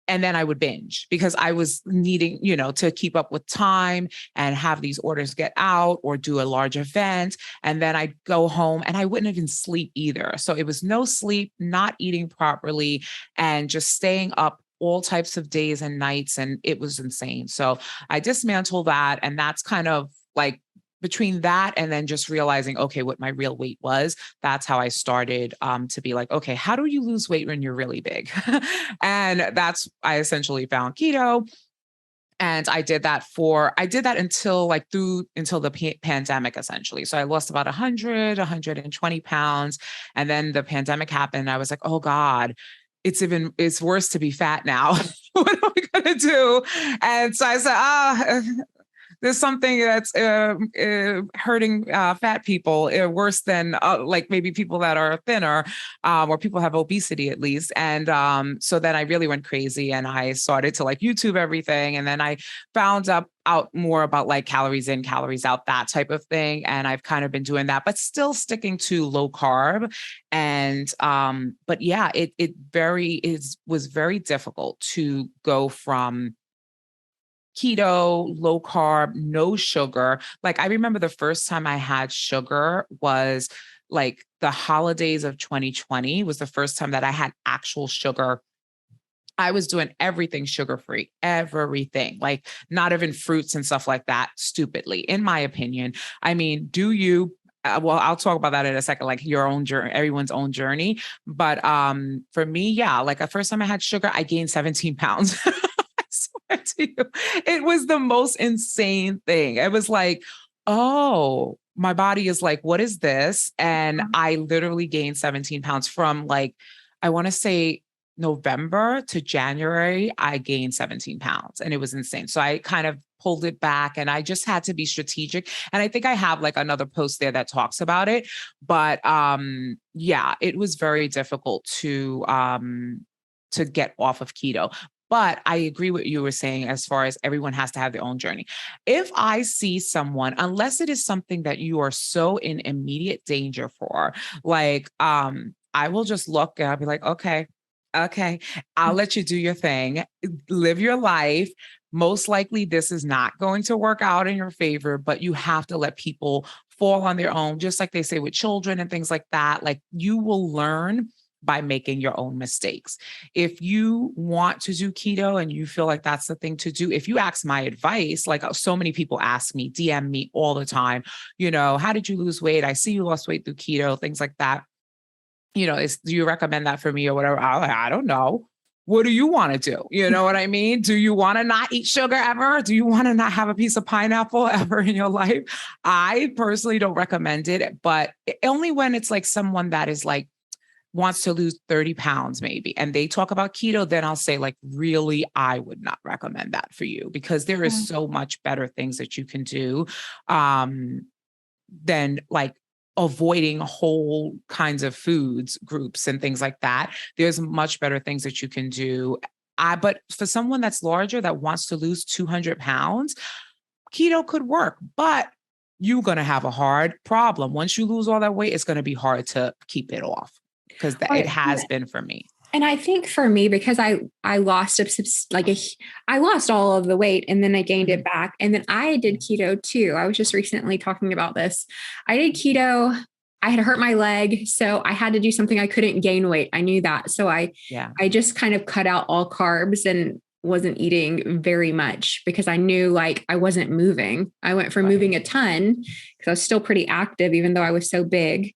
B: And then I would binge because I was needing, to keep up with time and have these orders get out or do a large event. And then I'd go home and I wouldn't even sleep either. So it was no sleep, not eating properly, and just staying up all types of days and nights. And it was insane. So I dismantled that. And that's kind of like between that and then just realizing, okay, what my real weight was, that's how I started to be like, okay, how do you lose weight when you're really big? And I essentially found keto. And I did that until until the pandemic, essentially. So I lost about 120 pounds. And then the pandemic happened. And I was like, oh God, it's worse to be fat now. What are we going to do? And so I said, there's something that's hurting fat people worse than like maybe people that are thinner or people have obesity at least. And so then I really went crazy and I started to like YouTube everything. And then I found out more about like calories in, calories out, that type of thing. And I've kind of been doing that, but still sticking to low carb. And but yeah, it was very difficult to go from keto, low carb, no sugar. Like I remember the first time I had sugar was like the holidays of 2020 was the first time that I had actual sugar. I was doing everything sugar-free, everything, like not even fruits and stuff like that, stupidly, in my opinion. I mean, do you? Well, I'll talk about that in a second, like your own journey, everyone's own journey. But for me, yeah, like the first time I had sugar, I gained 17 pounds. To you. It was the most insane thing. It was like, oh, my body is like, what is this? And I literally gained 17 pounds from like, I want to say November to January, I gained 17 pounds and it was insane. So I kind of pulled it back and I just had to be strategic. And I think I have like another post there that talks about it. But yeah, it was very difficult to get off of keto. But I agree with you were saying as far as everyone has to have their own journey. If I see someone, unless it is something that you are so in immediate danger for, like I will just look and I'll be like, okay, I'll let you do your thing, live your life. Most likely this is not going to work out in your favor, but you have to let people fall on their own, just like they say with children and things like that. Like you will learn by making your own mistakes. If you want to do keto and you feel like that's the thing to do, if you ask my advice, like so many people ask me, DM me all the time, how did you lose weight? I see you lost weight through keto, things like that. Do you recommend that for me or whatever? I don't know. What do you want to do? You know what I mean? Do you want to not eat sugar ever? Do you want to not have a piece of pineapple ever in your life? I personally don't recommend it, but only when it's like someone that is like, wants to lose 30 pounds maybe, and they talk about keto, then I'll say like, really, I would not recommend that for you because there is so much better things that you can do than like avoiding whole kinds of foods groups and things like that. There's much better things that you can do. But for someone that's larger that wants to lose 200 pounds, keto could work, but you're going to have a hard problem. Once you lose all that weight, it's going to be hard to keep it off. Because it has been for me.
A: And I think for me, because I lost I lost all of the weight and then I gained it back. And then I did keto too. I was just recently talking about this. I did keto. I had hurt my leg. So I had to do something. I couldn't gain weight. I knew that. So I just kind of cut out all carbs and wasn't eating very much because I knew like I wasn't moving. I went from moving a ton because I was still pretty active, even though I was so big.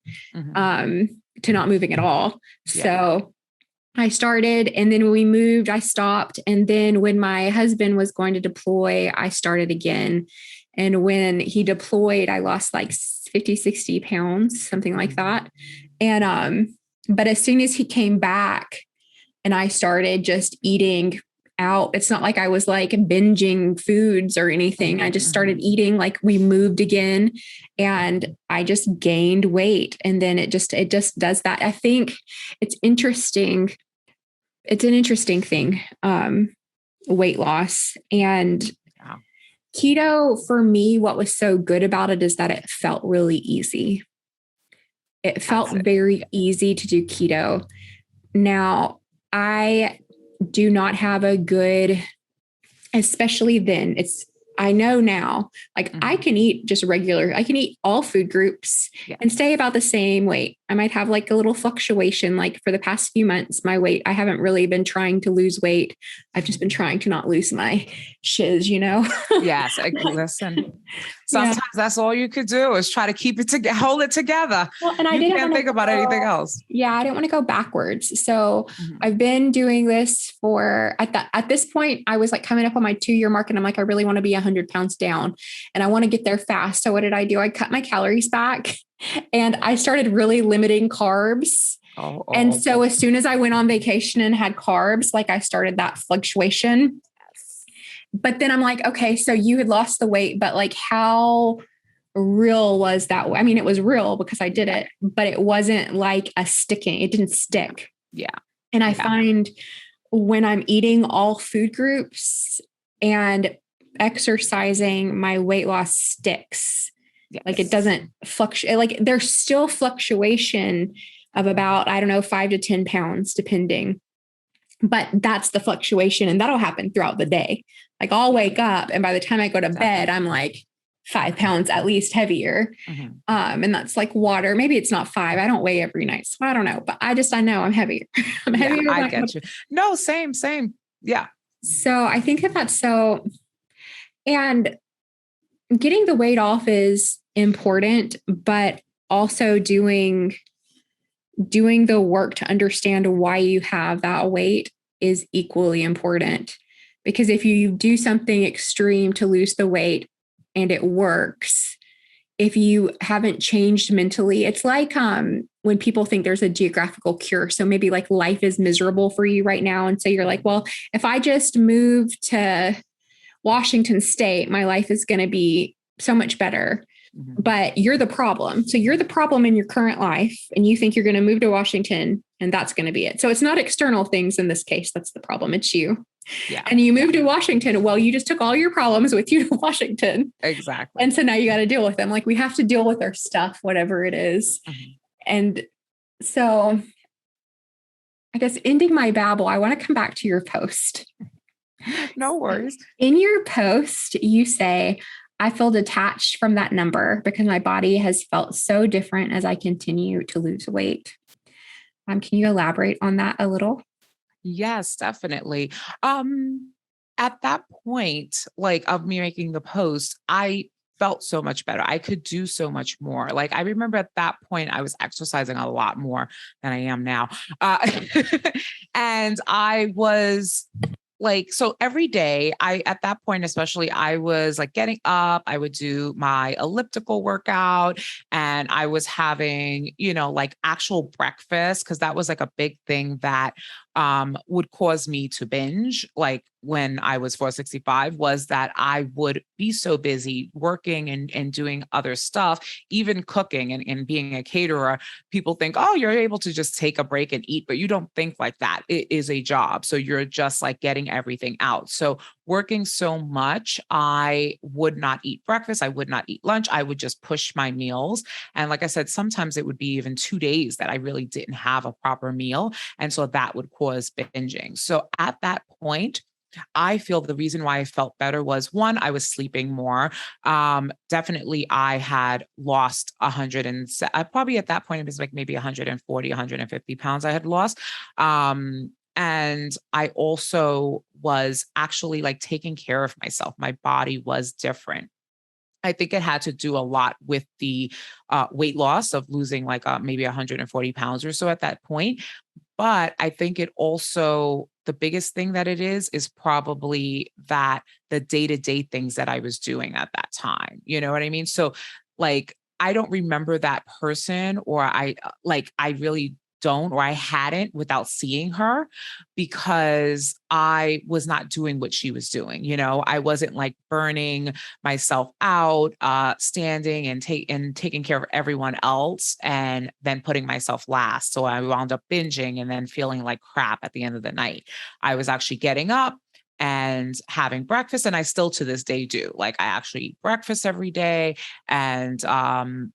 A: To not moving at all. So I started, and then when we moved, I stopped. And then when my husband was going to deploy, I started again. And when he deployed, I lost like 50, 60 pounds, something like that. And, but as soon as he came back and I started just eating out, it's not like I was like binging foods or anything. I just started eating, like we moved again and I just gained weight. And then it just does that. I think it's interesting. It's an interesting thing. Weight loss. And Keto, for me, what was so good about it is that it felt really easy. It felt
B: That's it.
A: very
B: Yeah.
A: easy to do keto. Now, I do not have a good, especially then, I know now, like I can eat just regular, I can eat all food groups and stay about the same weight. I might have like a little fluctuation. Like for the past few months, my weight, I haven't really been trying to lose weight. I've just been trying to not lose my shiz,
B: Yes. Listen,
A: Yeah.
B: sometimes that's all you could do is try to keep it together, hold it together.
A: Well, and I
B: You
A: didn't
B: can't
A: want to
B: think about anything else.
A: Yeah, I didn't want to go backwards. So I've been doing this at this point, I was like coming up on my 2-year mark and I'm like, I really want to be 100 pounds down and I want to get there fast. So what did I do? I cut my calories back and I started really limiting carbs. And so as soon as I went on vacation and had carbs, like I started that fluctuation. But then I'm like, okay, so you had lost the weight, but like how real was that? I mean, it was real because I did it, but it wasn't like it didn't stick.
B: Yeah.
A: And I find when I'm eating all food groups and exercising, my weight loss sticks.
B: Yes.
A: Like it doesn't fluctuate. Like there's still fluctuation of about, I don't know, 5 to 10 pounds, depending. But that's the fluctuation. And that'll happen throughout the day. Like I'll wake up and by the time I go to bed, I'm like 5 pounds at least heavier. And that's like water. Maybe it's not 5. I don't weigh every night. So I don't know, but I know I'm heavier. I'm heavier.
B: I get you. No, same. Yeah.
A: So I think that's so, and getting the weight off is important, but also doing the work to understand why you have that weight is equally important. Because if you do something extreme to lose the weight and it works, if you haven't changed mentally, it's like when people think there's a geographical cure. So maybe like life is miserable for you right now. And so you're like, well, if I just move to Washington State, my life is going to be so much better. But you're the problem. So you're the problem in your current life. And you think you're going to move to Washington and that's going to be it. So it's not external things in this case. That's the problem. It's you.
B: Yeah.
A: And you moved to Washington. Well, you just took all your problems with you to Washington.
B: Exactly.
A: And so now you got to deal with them. Like we have to deal with our stuff, whatever it is. And so I guess ending my babble, I want to come back to your post.
B: No worries.
A: In your post, you say, I feel detached from that number because my body has felt so different as I continue to lose weight. Can you elaborate on that a little?
B: Yes, definitely. At that point, like of me making the post, I felt so much better. I could do so much more. Like I remember at that point, I was exercising a lot more than I am now. And I was like, so every day at that point, especially, I was like getting up, I would do my elliptical workout and I was having, like actual breakfast. Cause that was like a big thing that would cause me to binge. Like when I was 465 was that I would be so busy working and doing other stuff, even cooking and being a caterer. People think, oh, you're able to just take a break and eat, but you don't think like that. It is a job. So you're just like getting everything out. So working so much, I would not eat breakfast. I would not eat lunch. I would just push my meals. And like I said, sometimes it would be even 2 days that I really didn't have a proper meal. And so that would cause binging. So at that point, I feel the reason why I felt better was one, I was sleeping more. Definitely I had lost 100 and probably at that point, it was like maybe 140, 150 pounds I had lost. And I also was actually like taking care of myself. My body was different. I think it had to do a lot with the weight loss of losing like maybe 140 pounds or so at that point. But I think it also, the biggest thing that it is probably that the day-to-day things that I was doing at that time. You know what I mean? So like, I don't remember that person or I really don't, or I hadn't without seeing her because I was not doing what she was doing. I wasn't like burning myself out, standing and taking care of everyone else and then putting myself last. So I wound up binging and then feeling like crap at the end of the night. I was actually getting up and having breakfast. And I still to this day do. Like I actually eat breakfast every day. And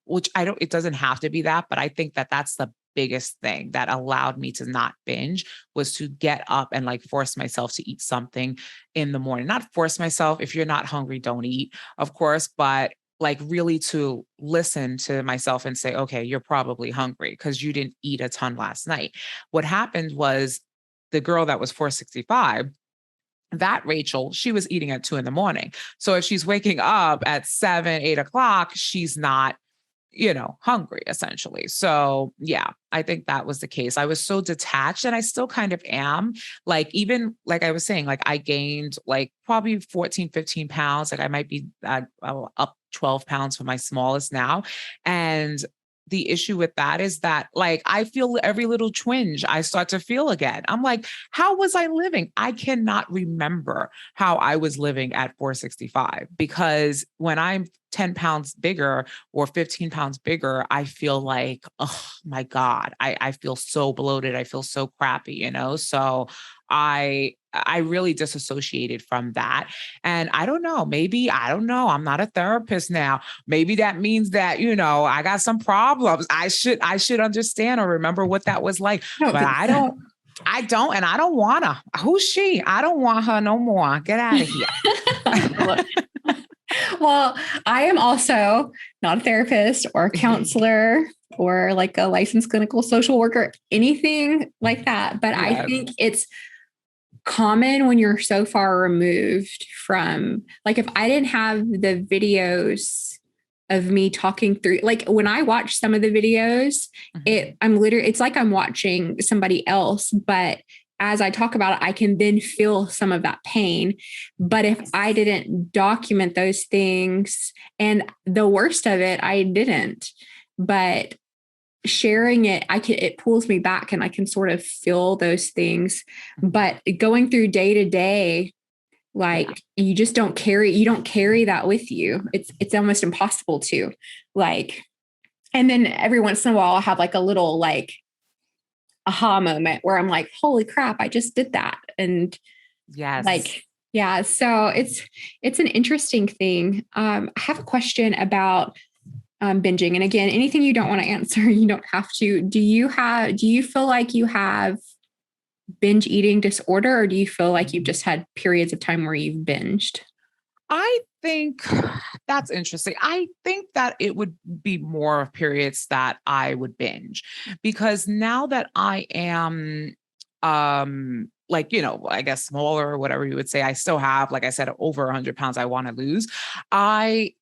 B: which it doesn't have to be that, but I think that that's the biggest thing that allowed me to not binge was to get up and like force myself to eat something in the morning. Not force myself. If you're not hungry, don't eat, of course, but like really to listen to myself and say, okay, you're probably hungry because you didn't eat a ton last night. What happened was the girl that was 465, that Rachel, she was eating at 2 a.m. So if she's waking up at 7, 8 o'clock, she's not, hungry essentially. So yeah, I think that was the case. I was so detached and I still kind of am. Like, even like I was saying, like I gained like probably 14, 15 pounds. Like I might be up 12 pounds for my smallest now. And the issue with that is that like I feel every little twinge I start to feel again. I'm like, how was I living? I cannot remember how I was living at 465 because when I'm 10 pounds bigger or 15 pounds bigger, I feel like, oh my God, I feel so bloated. I feel so crappy. So I really disassociated from that. And I don't know, maybe, I don't know. I'm not a therapist now. Maybe that means that, I got some problems. I should understand or remember what that was like.
A: I don't
B: But
A: think
B: I
A: so.
B: don't, I don't, and I don't wanna. Who's she? I don't want her no more. Get out of here.
A: Well, I am also not a therapist or a counselor or like a licensed clinical social worker, anything like that. But I
B: Yes.
A: think it's common when you're so far removed from, like, if I didn't have the videos of me talking through, like when I watch some of the videos, it's like I'm watching somebody else, but as I talk about it, I can then feel some of that pain. But if I didn't document those things, and the worst of it, I didn't, but sharing it, it pulls me back and I can sort of feel those things. But going through day to day, like you don't carry that with you. It's almost impossible to, like, and then every once in a while I'll have like a little like aha moment where I'm like, holy crap, I just did that. And
B: Yes.
A: like, yeah, so it's an interesting thing. I have a question about binging. And again, anything you don't want to answer, you don't have to. Do you feel like you have binge eating disorder, or do you feel like you've just had periods of time where you've binged?
B: I think that's interesting. I think that it would be more of periods that I would binge because now that I am like, I guess smaller or whatever you would say, I still have, like I said, over 100 pounds I want to lose. I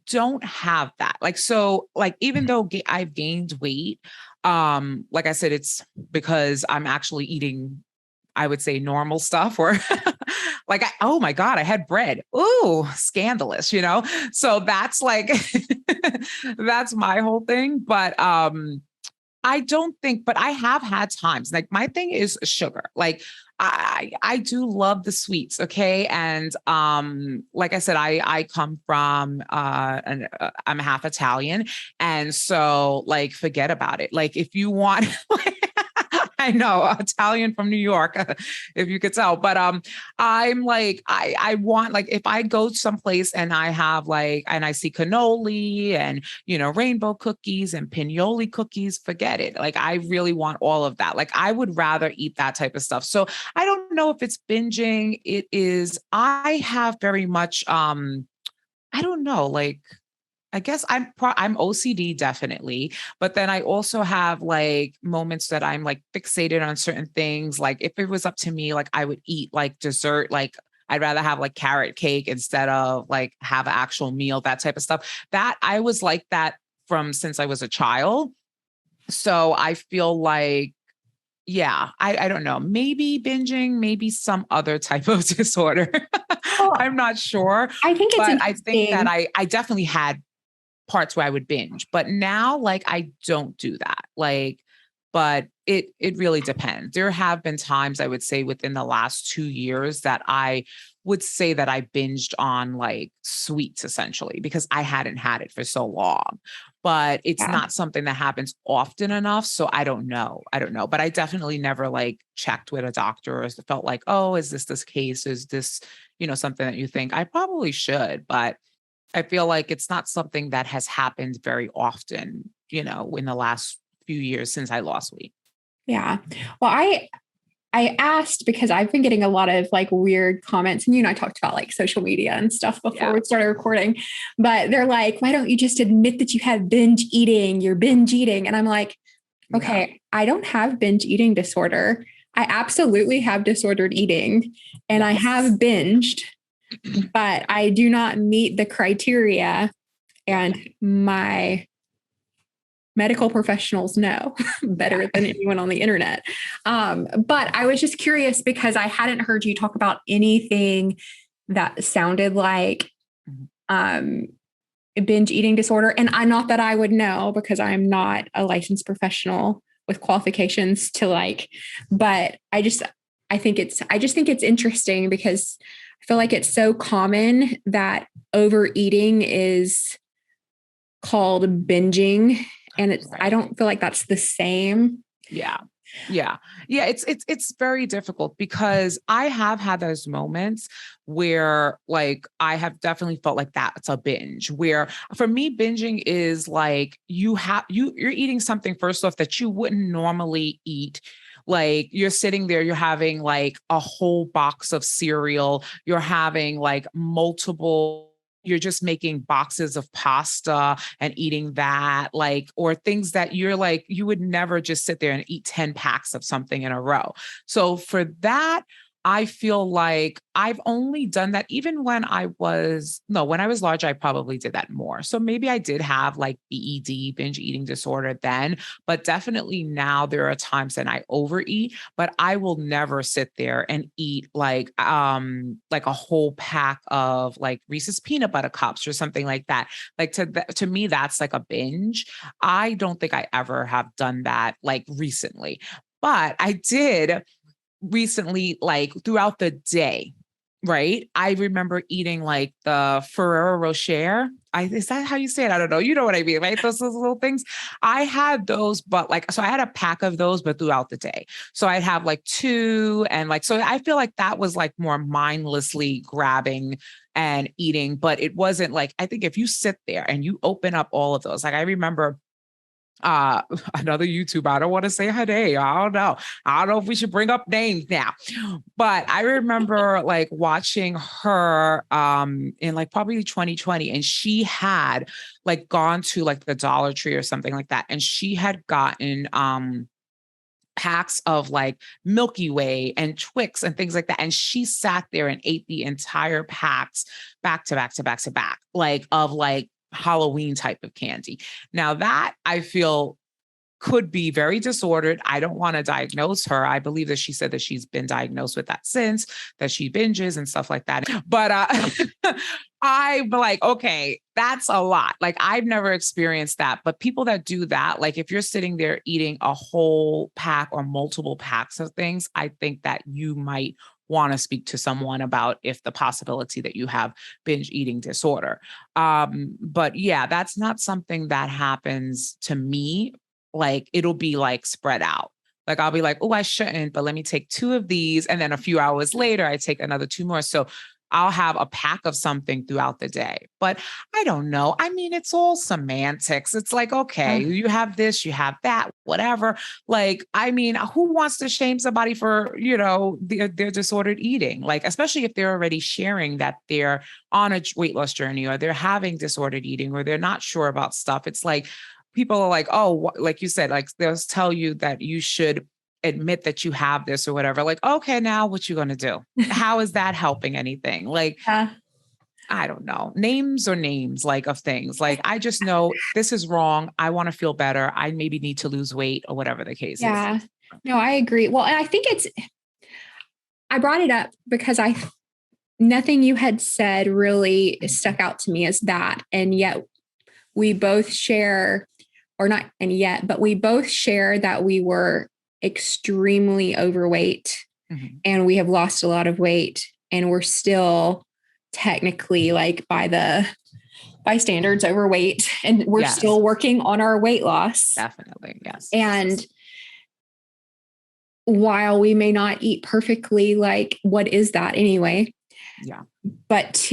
B: don't have that. Like, so like, even though I've gained weight, like I said, it's because I'm actually eating, I would say, normal stuff or like, oh my God, I had bread. Ooh, scandalous. So that's like, that's my whole thing. But I don't think, but I have had times like my thing is sugar. Like I do love the sweets. Okay. And like I said, I come from I'm half Italian. And so like forget about it. Like if you want I know, Italian from New York, if you could tell. But I'm like, I want, like, if I go someplace and I have like, and I see cannoli and rainbow cookies and pinoli cookies, forget it. Like I really want all of that. Like I would rather eat that type of stuff. So I don't know if it's binging. It is. I have very much. I don't know, like. I guess I'm OCD definitely, but then I also have like moments that I'm like fixated on certain things. Like if it was up to me, like I would eat like dessert, like I'd rather have like carrot cake instead of like have an actual meal, that type of stuff. That I was like that from since I was a child. So I feel like, yeah, I don't know, maybe binging, maybe some other type of disorder.
A: Well,
B: I'm not sure,
A: I think it's
B: but I think that
A: interesting.
B: I definitely had parts where I would binge, but now like I don't do that. Like but it really depends. There have been times, I would say, within the last 2 years that I would say that I binged on like sweets essentially because I hadn't had it for so long. But it's
A: Yeah.
B: not something that happens often enough. So I don't know. I don't know. But I definitely never like checked with a doctor or felt like, oh, is this case? Is this, something that you think I probably should? But I feel like it's not something that has happened very often, in the last few years since I lost weight.
A: Yeah. Well, I asked because I've been getting a lot of like weird comments, and I talked about like social media and stuff before we started recording, but they're like, why don't you just admit that you have binge eating? You're binge eating. And I'm like, okay, I don't have binge eating disorder. I absolutely have disordered eating, and I have binged, but I do not meet the criteria, and my medical professionals know better than anyone on the internet. But I was just curious because I hadn't heard you talk about anything that sounded like binge eating disorder. And I'm not that I would know because I'm not a licensed professional with qualifications to like, but I just think it's interesting because I feel like it's so common that overeating is called binging. And I don't feel like that's the same.
B: Yeah. It's very difficult because I have had those moments where like, I have definitely felt like that's a binge where for me, binging is like, you're eating something first off that you wouldn't normally eat. Like you're sitting there, you're having like a whole box of cereal, you're having like you're just making boxes of pasta and eating that, like, or things that you're like, you would never just sit there and eat 10 packs of something in a row. So for that, I feel like I've only done that even when I was larger, I probably did that more. So maybe I did have like BED, binge eating disorder then, but definitely now there are times that I overeat, but I will never sit there and eat like a whole pack of like Reese's peanut butter cups or something like that. Like to me, that's like a binge. I don't think I ever have done that like recently, but I did recently, like throughout the day, right? I remember eating like the Ferrero Rocher. Is that how you say it? I don't know. You know what I mean, right? Those little things. I had those, but like, so I had a pack of those, but throughout the day. So I'd have like two and like, so I feel like that was like more mindlessly grabbing and eating, but it wasn't like, I think if you sit there and you open up all of those, like I remember uh another YouTuber. I don't want to say her name. I don't know if we should bring up names now. But I remember like watching her in like probably 2020, and she had like gone to like the Dollar Tree or something like that. And she had gotten packs of like Milky Way and Twix and things like that. And she sat there and ate the entire packs back to back to back to back, like of like Halloween type of candy. Now that I feel could be very disordered. I don't want to diagnose her. I believe that she said that she's been diagnosed with that since, that she binges and stuff like that. But I'm like, okay, that's a lot. Like I've never experienced that. But people that do that, like if you're sitting there eating a whole pack or multiple packs of things, I think that you might want to speak to someone about if the possibility that you have binge eating disorder. But yeah, that's not something that happens to me. Like it'll be like spread out. Like I'll be like, oh, I shouldn't, but let me take two of these. And then a few hours later, I take another two more. So I'll have a pack of something throughout the day. But I don't know. I mean, it's all semantics. It's like, okay, you have this, you have that, whatever. Like, I mean, who wants to shame somebody for, their disordered eating? Like, especially if they're already sharing that they're on a weight loss journey or they're having disordered eating or they're not sure about stuff. It's like, people are like, oh, like you said, like they'll tell you that you should admit that you have this or whatever. Like, okay, now what you going to do? How is that helping anything? Like, I don't know, names or names like of things. Like, I just know this is wrong. I want to feel better. I maybe need to lose weight or whatever the case is.
A: No, I agree. Well, and I think I brought it up because nothing you had said really stuck out to me as that. And yet we both share or not any yet, but we both share that we were extremely overweight and we have lost a lot of weight, and we're still technically like by standards overweight, and we're still working on our weight loss.
B: Definitely. Yes.
A: And while we may not eat perfectly, like what is that anyway?
B: Yeah.
A: But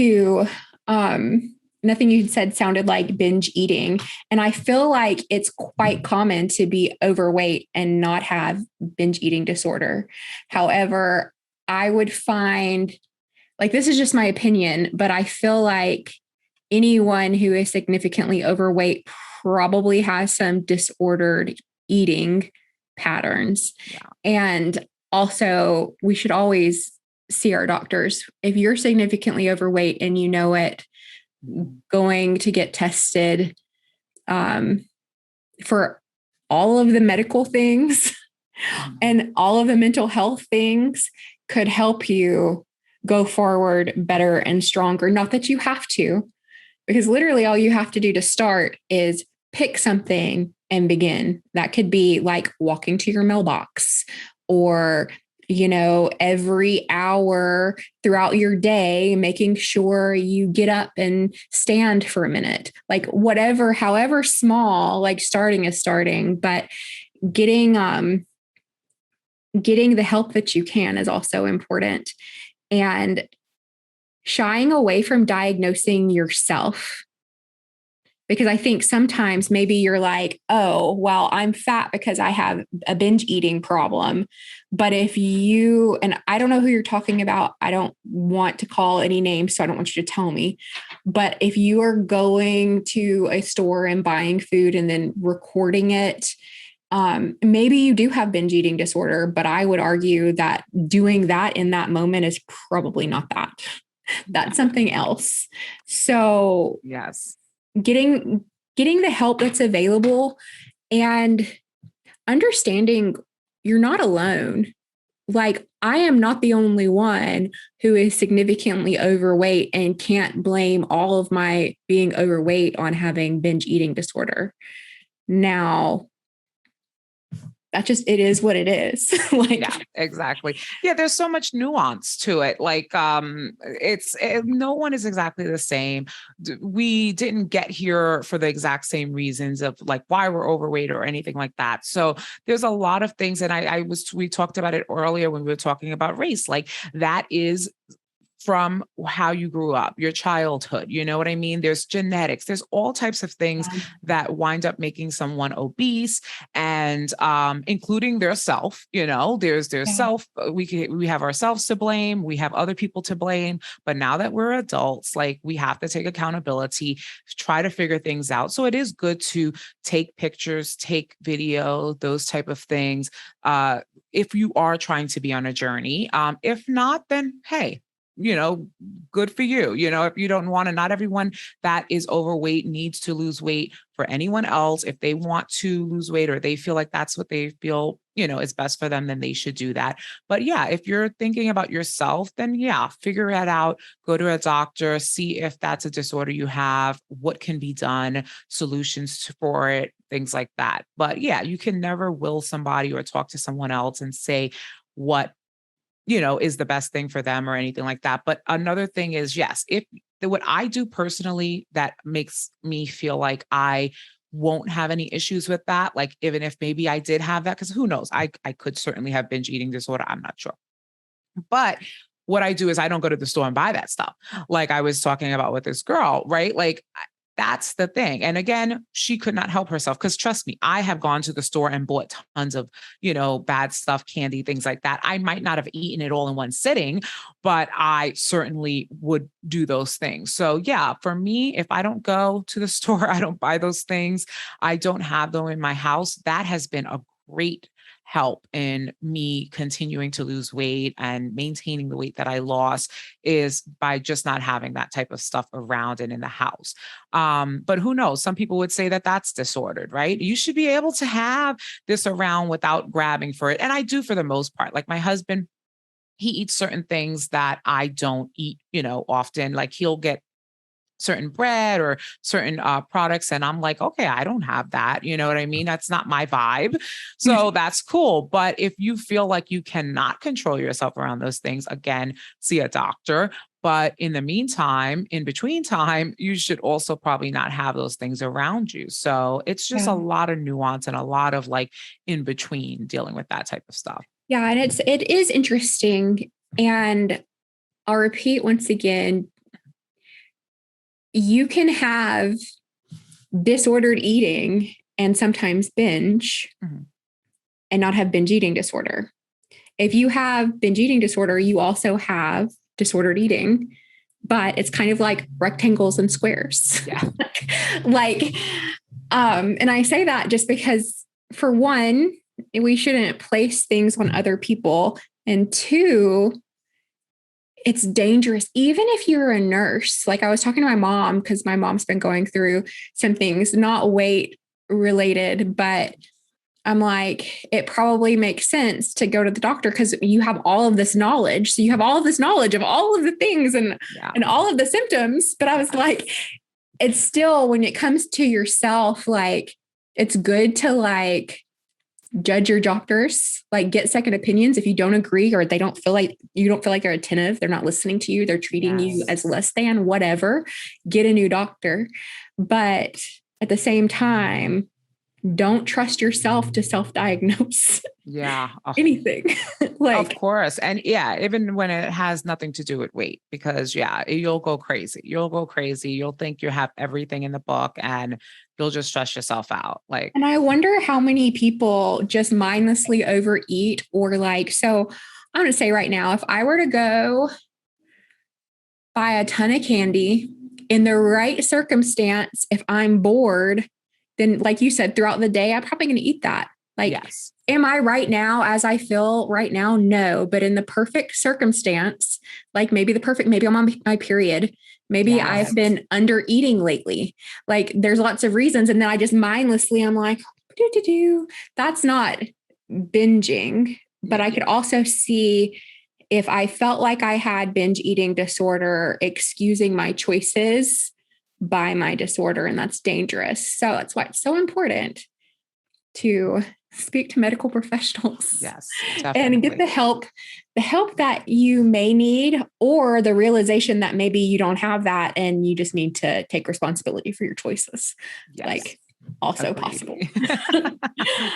A: nothing you said sounded like binge eating. And I feel like it's quite common to be overweight and not have binge eating disorder. However, I would find, like, this is just my opinion, but I feel like anyone who is significantly overweight probably has some disordered eating patterns. Yeah. And also, we should always see our doctors. If you're significantly overweight and you know it, going to get tested for all of the medical things and all of the mental health things could help you go forward better and stronger. Not that you have to, because literally all you have to do to start is pick something and begin. That could be like walking to your mailbox, or every hour throughout your day, making sure you get up and stand for a minute, like whatever, however small, like starting is starting, but getting the help that you can is also important. And shying away from diagnosing yourself. Because I think sometimes maybe you're like, oh, well, I'm fat because I have a binge eating problem. But and I don't know who you're talking about. I don't want to call any names, so I don't want you to tell me. But if you are going to a store and buying food and then recording it, maybe you do have binge eating disorder, but I would argue that doing that in that moment is probably not that. That's something else. So
B: yes,
A: getting the help that's available and understanding you're not alone. Like, I am not the only one who is significantly overweight and can't blame all of my being overweight on having binge eating disorder. Now, it is what it is.
B: Yeah, exactly. Yeah, there's so much nuance to it. Like, no one is exactly the same. We didn't get here for the exact same reasons of like why we're overweight or anything like that. So there's a lot of things, and we talked about it earlier when we were talking about race. Like, that is from how you grew up, your childhood, you know what I mean? There's genetics, there's all types of things that wind up making someone obese, and including their self, there's self, we have ourselves to blame, we have other people to blame, but now that we're adults, like, we have to take accountability, try to figure things out. So it is good to take pictures, take video, those type of things, if you are trying to be on a journey. If not, then hey, good for you. If you don't want to, not everyone that is overweight needs to lose weight. For anyone else, if they want to lose weight or they feel like that's what they feel, is best for them, then they should do that. But yeah, if you're thinking about yourself, then yeah, figure it out, go to a doctor, see if that's a disorder you have, what can be done, solutions for it, things like that. But yeah, you can never will somebody or talk to someone else and say what is the best thing for them or anything like that. But another thing is, yes, what I do personally that makes me feel like I won't have any issues with that. Like, even if maybe I did have that, because who knows, I could certainly have binge eating disorder. I'm not sure. But what I do is I don't go to the store and buy that stuff. Like I was talking about with this girl, right? Like, that's the thing. And again, she could not help herself, because trust me, I have gone to the store and bought tons of, bad stuff, candy, things like that. I might not have eaten it all in one sitting, but I certainly would do those things. So yeah, for me, if I don't go to the store, I don't buy those things, I don't have them in my house, that has been a great help in me continuing to lose weight and maintaining the weight that I lost, is by just not having that type of stuff around and in the house. But who knows? Some people would say that that's disordered, right? You should be able to have this around without grabbing for it. And I do for the most part. Like, my husband, he eats certain things that I don't eat, often. Like, he'll get certain bread or certain products. And I'm like, okay, I don't have that. You know what I mean? That's not my vibe. So that's cool. But if you feel like you cannot control yourself around those things, again, see a doctor. But in the meantime, in between time, you should also probably not have those things around you. So it's just a
A: Yeah.
B: lot of nuance and a lot of like in between dealing with that type of stuff.
A: Yeah. And it is interesting. And I'll repeat once again, you can have disordered eating and sometimes binge and not have binge eating disorder. If you have binge eating disorder, you also have disordered eating, but it's kind of like rectangles and squares.
B: Yeah.
A: And I say that just because, for one, we shouldn't place things on other people. And two, it's dangerous. Even if you're a nurse, like I was talking to my mom, because my mom's been going through some things, not weight related, but I'm like, it probably makes sense to go to the doctor because you have all of this knowledge. So you have all of this knowledge of all of the things and all of the symptoms. But I was like, it's still, when it comes to yourself, like, it's good to like judge your doctors, like get second opinions if you don't agree or they don't feel like they're attentive, they're not listening to you, they're treating you as less than, whatever, get a new doctor. But at the same time, don't trust yourself to self-diagnose anything.
B: Of course. And even when it has nothing to do with weight, because you'll go crazy. You'll think you have everything in the book and you'll just stress yourself out. And
A: I wonder how many people just mindlessly overeat or so I'm going to say right now, if I were to go buy a ton of candy in the right circumstance, if I'm bored, then like you said, throughout the day, I'm probably going to eat that. Am I right now as I feel right now? No, but in the perfect circumstance, maybe I'm on my period. Maybe I've been under eating lately. There's lots of reasons. And then I just mindlessly, I'm like, that's not binging. But I could also see if I felt like I had binge eating disorder, excusing my choices by my disorder, and that's dangerous. So that's why it's so important to speak to medical professionals.
B: Yes,
A: definitely. And get the help that you may need, or the realization that maybe you don't have that and you just need to take responsibility for your choices.
B: Yes.
A: Also Agreed. Possible.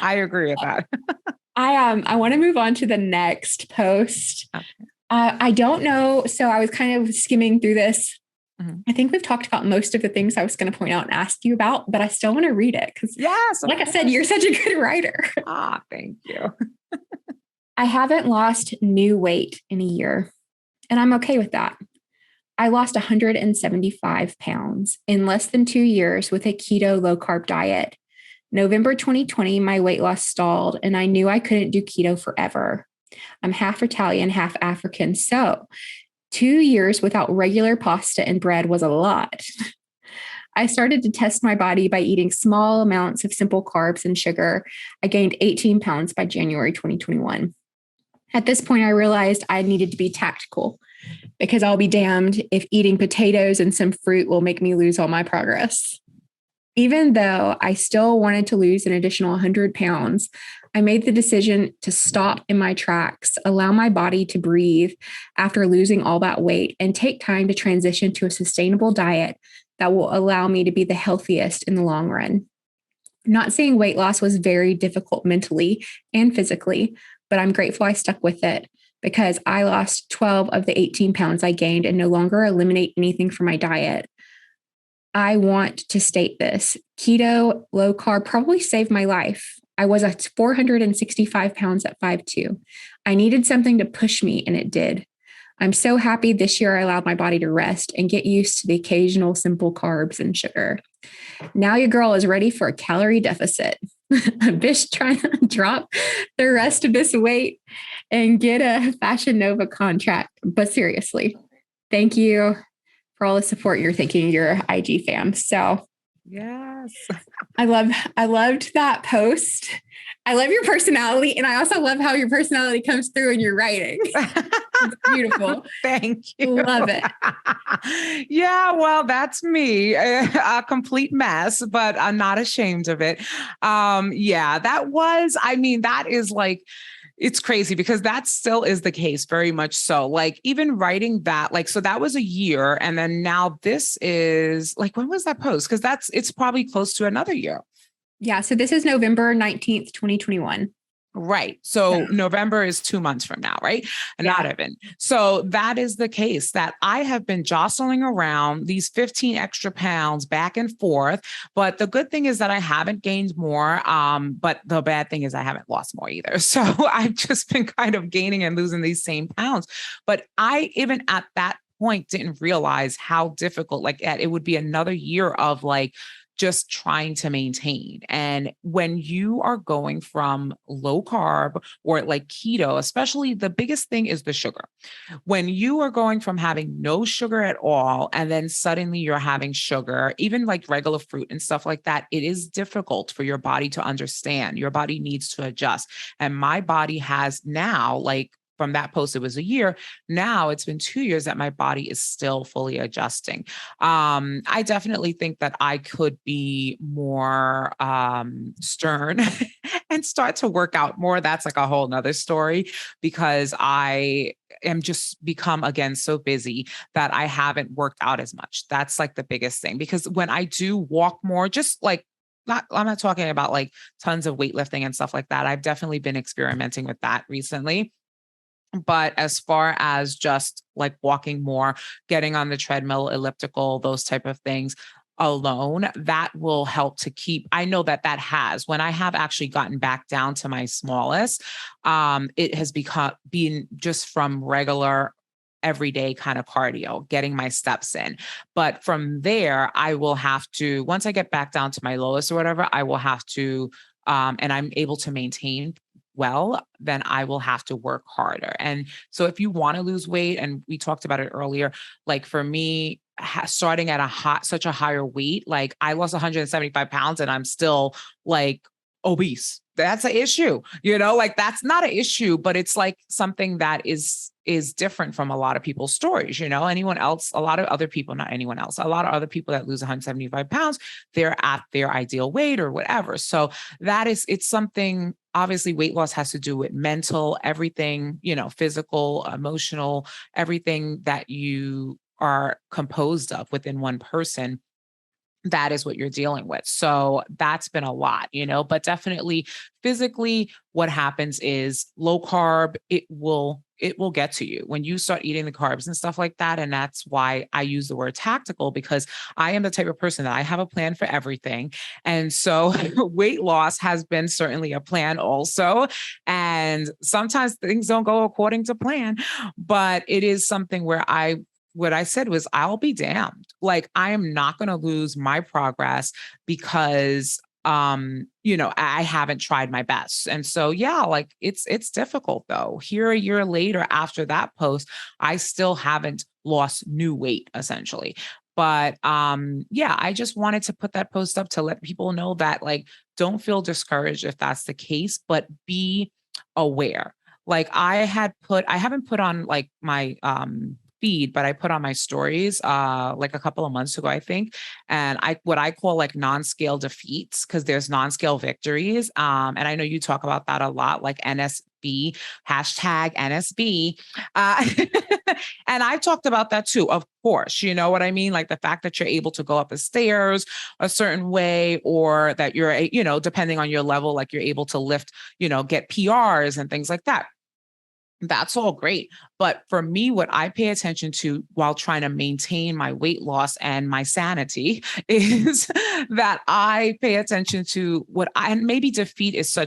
B: I agree with that.
A: I want to move on to the next post. Okay. I don't know. So I was kind of skimming through this. I think we've talked about most of the things I was going to point out and ask you about, but I still want to read it because, like I said, you're such a good writer.
B: Thank you.
A: I haven't lost new weight in a year, and I'm okay with that. I lost 175 pounds in less than 2 years with a keto low carb diet. November 2020, my weight loss stalled, and I knew I couldn't do keto forever. I'm half Italian, half African, so 2 years without regular pasta and bread was a lot. I started to test my body by eating small amounts of simple carbs and sugar. I gained 18 pounds by January 2021. At this point, I realized I needed to be tactical because I'll be damned if eating potatoes and some fruit will make me lose all my progress. Even though I still wanted to lose an additional 100 pounds, I made the decision to stop in my tracks, allow my body to breathe after losing all that weight, and take time to transition to a sustainable diet that will allow me to be the healthiest in the long run. Not saying weight loss was very difficult mentally and physically, but I'm grateful I stuck with it because I lost 12 of the 18 pounds I gained and no longer eliminate anything from my diet. I want to state this. Keto, low carb probably saved my life. I was at 465 pounds at 5'2". I needed something to push me, and it did. I'm so happy this year I allowed my body to rest and get used to the occasional simple carbs and sugar. Now your girl is ready for a calorie deficit. Bish trying to drop the rest of this weight and get a Fashion Nova contract. But seriously, thank you for all the support you're thanking your IG fam. So
B: Yes.
A: I loved that post. I love your personality. And I also love how your personality comes through in your writing. It's beautiful.
B: Thank you.
A: Love it.
B: Yeah, well, that's me, a complete mess, but I'm not ashamed of it. Yeah, I mean, that is like, it's crazy because that still is the case, very much so. Like even writing that, like, so that was a year. And then now this is like, when was that post? Because it's probably close to another year.
A: Yeah. So this is November 19th, 2021.
B: Right. So
A: Yeah.
B: November is 2 months from now, right? And
A: Yeah.
B: not even. So that is the case that I have been jostling around these 15 extra pounds back and forth. But the good thing is that I haven't gained more. But the bad thing is I haven't lost more either. So I've just been kind of gaining and losing these same pounds. But I, even at that point, didn't realize how difficult, like it would be another year of like, just trying to maintain. And when you are going from low carb or like keto, especially the biggest thing is the sugar. When you are going from having no sugar at all, and then suddenly you're having sugar, even like regular fruit and stuff like that, it is difficult for your body to understand. Your body needs to adjust. And my body has now, like, from that post, it was a year. Now it's been 2 years that my body is still fully adjusting. I definitely think that I could be more stern and start to work out more. That's like a whole nother story because I am just become again so busy that I haven't worked out as much. That's like the biggest thing because when I do walk more, just like I'm not talking about like tons of weightlifting and stuff like that. I've definitely been experimenting with that recently. But as far as just like walking more, getting on the treadmill, elliptical, those type of things alone, that will help to keep. I know that that has, when I have actually gotten back down to my smallest, it has been just from regular everyday kind of cardio, getting my steps in. But from there, I will have to, once I get back down to my lowest or whatever, I will have to, and I'm able to maintain well, then I will have to work harder. And so if you want to lose weight, and we talked about it earlier, like for me, starting at such a higher weight, like I lost 175 pounds and I'm still like obese. That's an issue, like that's not an issue, but it's like something that is different from a lot of people's stories. Anyone else, a lot of other people, not anyone else, a lot of other people that lose 175 pounds, they're at their ideal weight or whatever. So it's something, obviously weight loss has to do with mental, everything, physical, emotional, everything that you are composed of within one person. That is what you're dealing with. So that's been a lot, but definitely physically what happens is low carb, it will get to you when you start eating the carbs and stuff like that. And that's why I use the word tactical, because I am the type of person that I have a plan for everything. And so weight loss has been certainly a plan also. And sometimes things don't go according to plan, but it is something where what I said was, I'll be damned. Like, I am not going to lose my progress because, I haven't tried my best. And so, yeah, like it's difficult though. Here a year later after that post, I still haven't lost new weight essentially. But yeah, I just wanted to put that post up to let people know that, like, don't feel discouraged if that's the case, but be aware. Like I haven't put on like my feed, but I put on my stories like a couple of months ago, I think. And what I call like non-scale defeats, because there's non-scale victories. And I know you talk about that a lot, like NSB, hashtag NSB. Uh, and I talked about that too, of course, you know what I mean? Like the fact that you're able to go up the stairs a certain way, or that you're, depending on your level, like you're able to lift, get PRs and things like that. That's all great. But for me, what I pay attention to while trying to maintain my weight loss and my sanity is that I pay attention to and maybe defeat is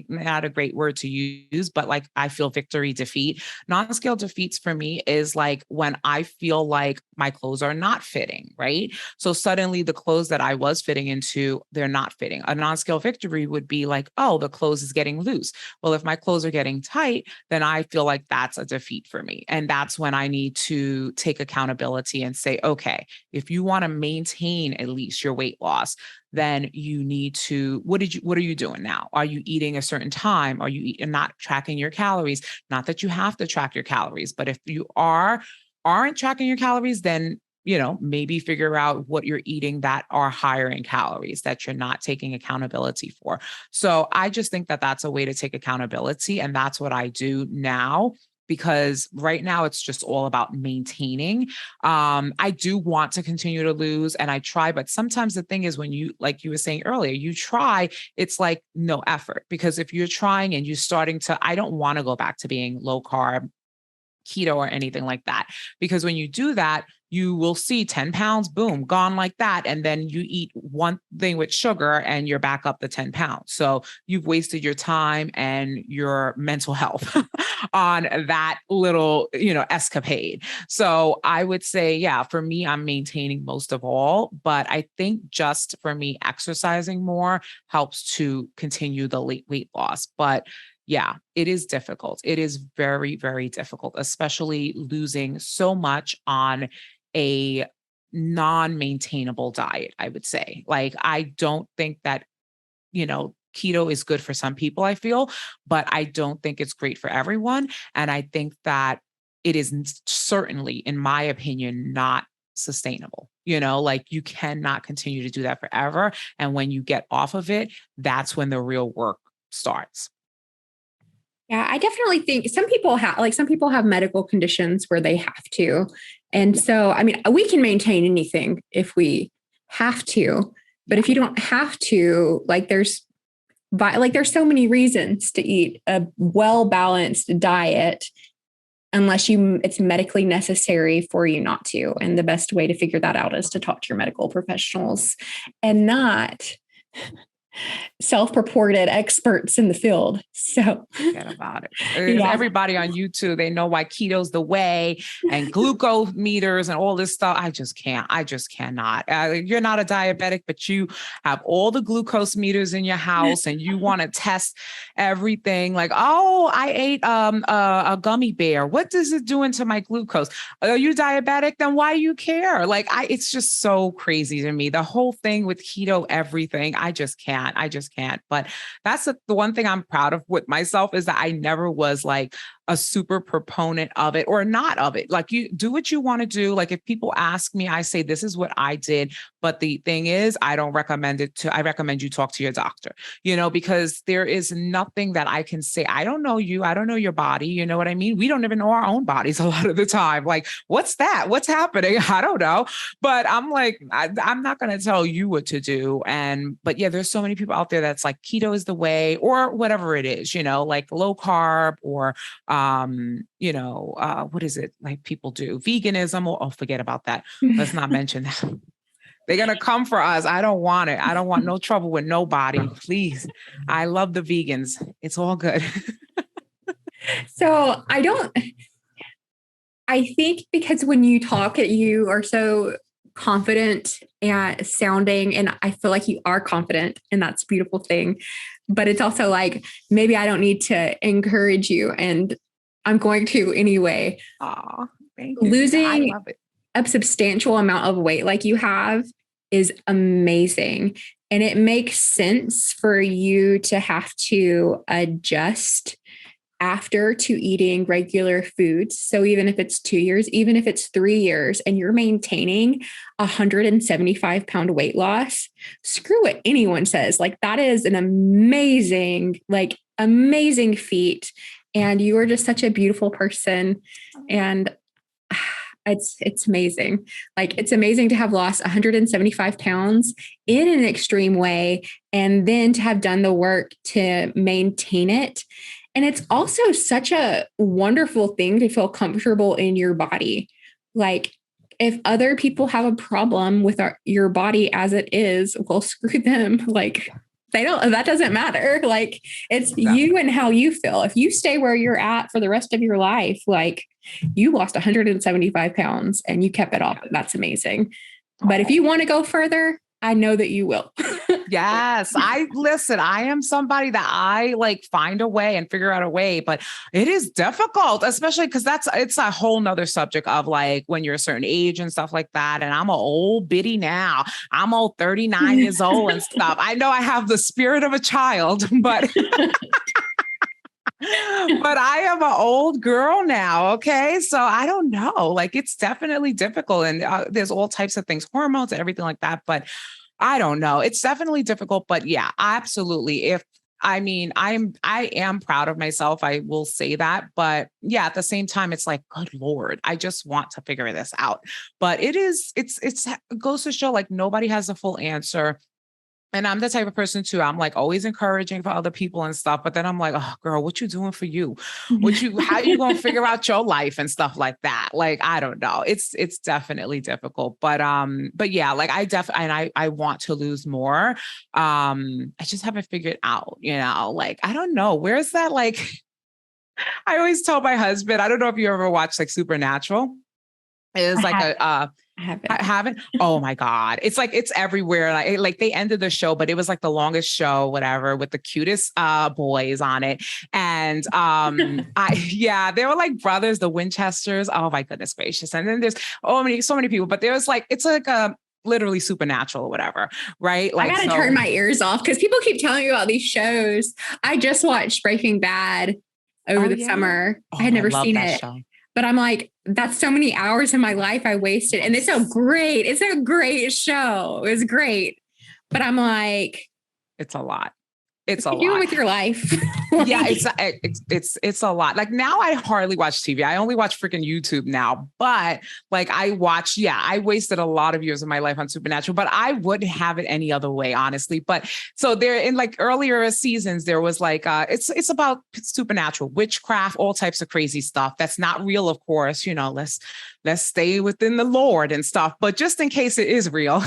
B: not a great word to use, but like I feel victory, defeat. Non-scale defeats for me is like when I feel like my clothes are not fitting, right? So suddenly the clothes that I was fitting into, they're not fitting. A non-scale victory would be like, oh, the clothes is getting loose. Well, if my clothes are getting tight, then I feel feel like that's a defeat for me. And that's when I need to take accountability and say, okay, if you want to maintain at least your weight loss, then you need to, what are you doing now? Are you eating a certain time? Are you not tracking your calories? Not that you have to track your calories, but if you aren't tracking your calories, then maybe figure out what you're eating that are higher in calories that you're not taking accountability for. So I just think that that's a way to take accountability. And that's what I do now, because right now it's just all about maintaining. I do want to continue to lose and I try, but sometimes the thing is when you, like you were saying earlier, you try, it's like no effort, because if you're trying and you're starting to, I don't want to go back to being low carb, keto or anything like that. Because when you do that, you will see 10 pounds, boom, gone like that. And then you eat one thing with sugar and you're back up the 10 pounds. So you've wasted your time and your mental health on that little, escapade. So I would say, yeah, for me, I'm maintaining most of all, but I think just for me, exercising more helps to continue the weight loss. But yeah, it is difficult. It is very, very difficult, especially losing so much on a non-maintainable diet, I would say. Like, I don't think that, keto is good for some people, I feel, but I don't think it's great for everyone. And I think that it is certainly, in my opinion, not sustainable. Like you cannot continue to do that forever. And when you get off of it, that's when the real work starts.
A: Yeah, I definitely think some people have medical conditions where they have to. And so, I mean, we can maintain anything if we have to, but if you don't have to, there's so many reasons to eat a well-balanced diet unless it's medically necessary for you not to. And the best way to figure that out is to talk to your medical professionals and not self-purported experts in the field. So
B: forget about it. Yeah. Everybody on YouTube, they know why keto's the way and glucose meters and all this stuff. I just cannot. You're not a diabetic, but you have all the glucose meters in your house and you want to test everything. Like, oh, I ate a gummy bear. What does it do into my glucose? Are you diabetic? Then why do you care? It's just so crazy to me. The whole thing with keto, everything. I just can't. But that's the one thing I'm proud of with myself is that I never was like a super proponent of it or not of it. Like, you do what you want to do. Like, if people ask me, I say, this is what I did. But the thing is, I don't recommend I recommend you talk to your doctor, because there is nothing that I can say. I don't know you. I don't know your body. You know what I mean? We don't even know our own bodies a lot of the time. Like, what's that? What's happening? I don't know. But I'm like, I'm not going to tell you what to do. But yeah, there's so many people out there that's like, keto is the way, or whatever it is, like low carb or, what is it like people do? Veganism. Oh, forget about that. Let's not mention that. They're going to come for us. I don't want it. I don't want no trouble with nobody. Please. I love the vegans. It's all good.
A: So I think because when you talk, you are so confident and sounding, and I feel like you are confident, and that's a beautiful thing. But it's also like, maybe I don't need to encourage you, and I'm going to anyway.
B: Aw, thank you.
A: Losing
B: I love it.
A: A substantial amount of weight like you have is amazing. And it makes sense for you to have to adjust after to eating regular foods. So even if it's 2 years, even if it's 3 years, and you're maintaining 175-pound weight loss, screw what anyone says. Like, that is an amazing feat. And you are just such a beautiful person. And it's amazing. Like, it's amazing to have lost 175 pounds in an extreme way, and then to have done the work to maintain it. And it's also such a wonderful thing to feel comfortable in your body. Like, if other people have a problem with your body as it is, well, screw them. Like, that doesn't matter. Like, it's you and how you feel. If you stay where you're at for the rest of your life, like, you lost 175 pounds and you kept it off. That's amazing. But if you want to go further, I know that you will.
B: Yes. I am somebody that I like find a way and figure out a way, but it is difficult, especially because it's a whole nother subject of like when you're a certain age and stuff like that. And I'm an old biddy now. I'm old 39 years old and stuff. I know I have the spirit of a child, but but I am an old girl now. Okay. So I don't know. Like it's definitely difficult. And there's all types of things, hormones and everything like that. But I don't know. It's definitely difficult. But yeah, absolutely. I am proud of myself. I will say that. But yeah, at the same time, it's like, good Lord, I just want to figure this out. But it goes to show like nobody has a full answer. And I'm the type of person too. I'm like always encouraging for other people and stuff. But then I'm like, oh girl, what you doing for you? How you gonna figure out your life and stuff like that? Like, I don't know. It's definitely difficult. But yeah, like I want to lose more. I just haven't figured out, like, I don't know. Where's that like I always tell my husband, I don't know if you ever watched like Supernatural. It is like
A: I haven't.
B: I haven't. Oh my God. It's like, it's everywhere. Like they ended the show, but it was like the longest show, whatever, with the cutest boys on it. And yeah, they were like brothers, the Winchesters. Oh my goodness gracious. And then there's so many people, but there's like, it's like a literally supernatural or whatever. Right. Like,
A: I gotta turn my ears off because people keep telling me about these shows. I just watched Breaking Bad over the summer. I had never seen it. Show. But I'm like, that's so many hours of my life I wasted. And it's a great show. It was great. But I'm like,
B: it's a lot. It's a lot.
A: Doing with your life.
B: Yeah, it's a lot. Like now I hardly watch TV. I only watch freaking YouTube now. But like I wasted a lot of years of my life on Supernatural, but I wouldn't have it any other way, honestly. But so there in like earlier seasons, there was like it's about supernatural, witchcraft, all types of crazy stuff. That's not real, of course. Let's stay within the Lord and stuff. But just in case it is real.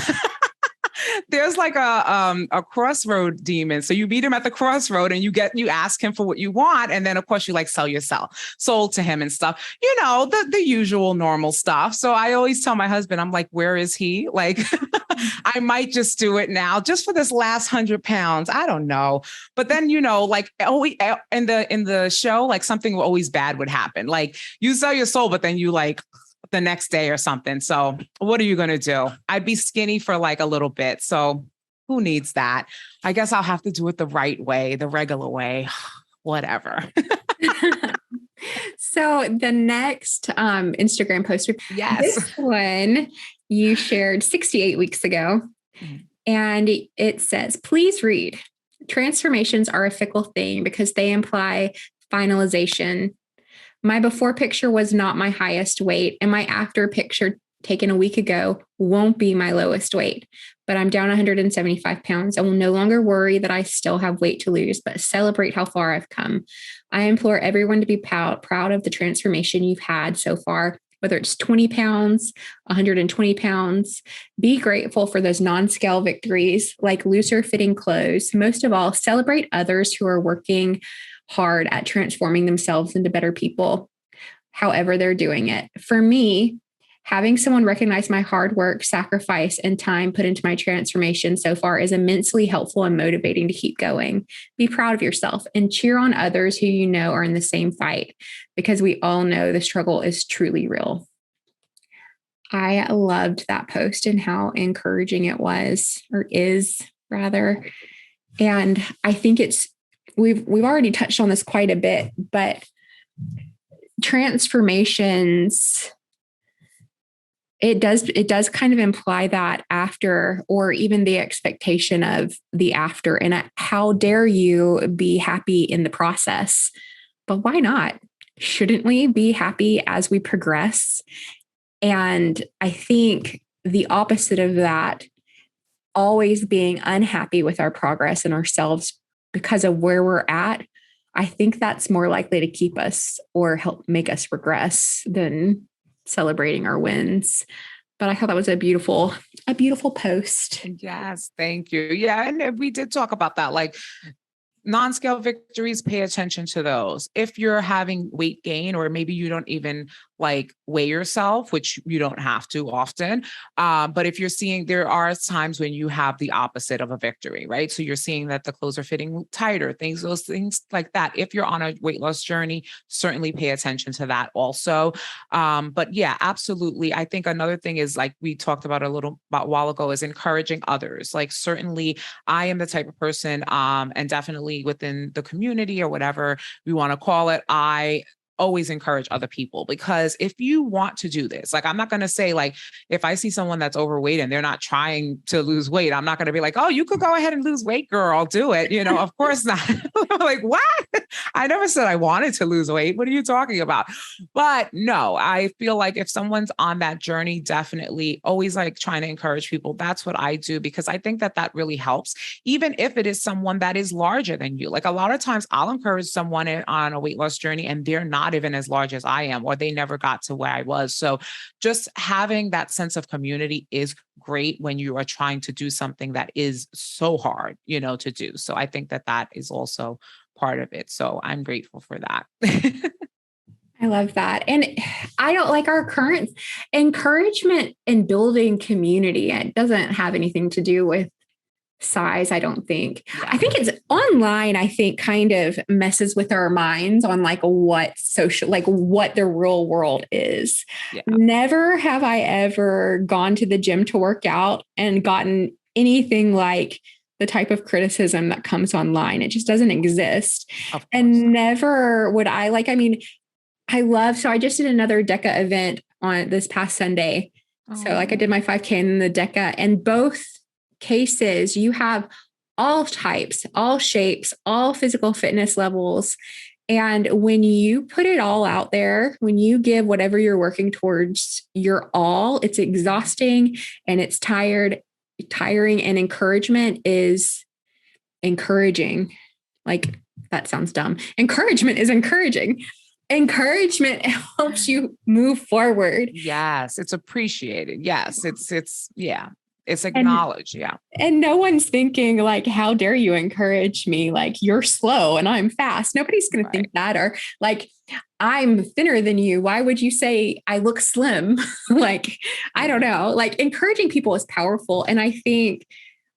B: There's like a crossroad demon. So you meet him at the crossroad and you ask him for what you want. And then of course you like sell yourself, sold to him and stuff, the usual normal stuff. So I always tell my husband, I'm like, where is he? Like, I might just do it now just for this last 100 pounds. I don't know. But then, like in the show, like something always bad would happen. Like you sell your soul, but then you like the next day or something. So what are you going to do? I'd be skinny for like a little bit. So who needs that? I guess I'll have to do it the right way, the regular way, whatever.
A: So the next Instagram post, this one you shared 68 weeks ago. And it says, please read. Transformations are a fickle thing because they imply finalization. My before picture was not my highest weight, and my after picture taken a week ago won't be my lowest weight. But I'm down 175 pounds. I will no longer worry that I still have weight to lose, but celebrate how far I've come. I implore everyone to be proud of the transformation you've had so far, whether it's 20 pounds, 120 pounds. Be grateful for those non-scale victories, like looser fitting clothes. Most of all, celebrate others who are working hard at transforming themselves into better people, however they're doing it. For me, having someone recognize my hard work, sacrifice, and time put into my transformation so far is immensely helpful and motivating to keep going. Be proud of yourself and cheer on others who you know are in the same fight, because we all know the struggle is truly real. I loved that post and how encouraging it was, or is rather. And I think we've already touched on this quite a bit, but transformations, it does kind of imply that after, or even the expectation of the after, and how dare you be happy in the process? But why not? Shouldn't we be happy as we progress? And I think the opposite of that, always being unhappy with our progress and ourselves because of where we're at, I think that's more likely to keep us or help make us regress than celebrating our wins. But I thought that was a beautiful post.
B: Yes, thank you. Yeah, and we did talk about that. Like, non-scale victories, pay attention to those. If you're having weight gain, or maybe you don't even like weigh yourself, which you don't have to often. But if you're seeing, there are times when you have the opposite of a victory, right? So you're seeing that the clothes are fitting tighter, those things like that. If you're on a weight loss journey, certainly pay attention to that also. But yeah, absolutely. I think another thing is, like we talked about a while ago, is encouraging others. Like certainly I am the type of person, and definitely within the community or whatever we want to call it, I always encourage other people, because if you want to do this, like, I'm not going to say, like, if I see someone that's overweight and they're not trying to lose weight, I'm not going to be like, oh, you could go ahead and lose weight, girl, do it. Of course not. Like, what? I never said I wanted to lose weight. What are you talking about? But no, I feel like if someone's on that journey, definitely always like trying to encourage people. That's what I do, because I think that that really helps, even if it is someone that is larger than you. Like a lot of times I'll encourage someone on a weight loss journey and they're not even as large as I am, or they never got to where I was. So just having that sense of community is great when you are trying to do something that is so hard, to do. So I think that that is also part of it. So I'm grateful for that.
A: I love that. And I don't like our current encouragement in building community. It doesn't have anything to do with size, I don't think.
B: Yeah.
A: I think it's online, I think kind of messes with our minds on like what the real world is.
B: Yeah.
A: Never have I ever gone to the gym to work out and gotten anything like the type of criticism that comes online. It just doesn't exist. And never would I so I just did another DECA event on this past Sunday. Oh. So like I did my 5K and the DECA, and both cases, you have all types, all shapes, all physical fitness levels. And when you put it all out there, when you give whatever you're working towards your all, it's exhausting and it's tiring, and encouragement is encouraging. Like, that sounds dumb. Encouragement is encouraging. Encouragement helps you move forward.
B: Yes, it's appreciated. Yes, yeah. It's acknowledged.
A: And no one's thinking like, how dare you encourage me? Like, you're slow and I'm fast. Nobody's going to think that. Or like, I'm thinner than you. Why would you say I look slim? Like, I don't know. Like, encouraging people is powerful. And I think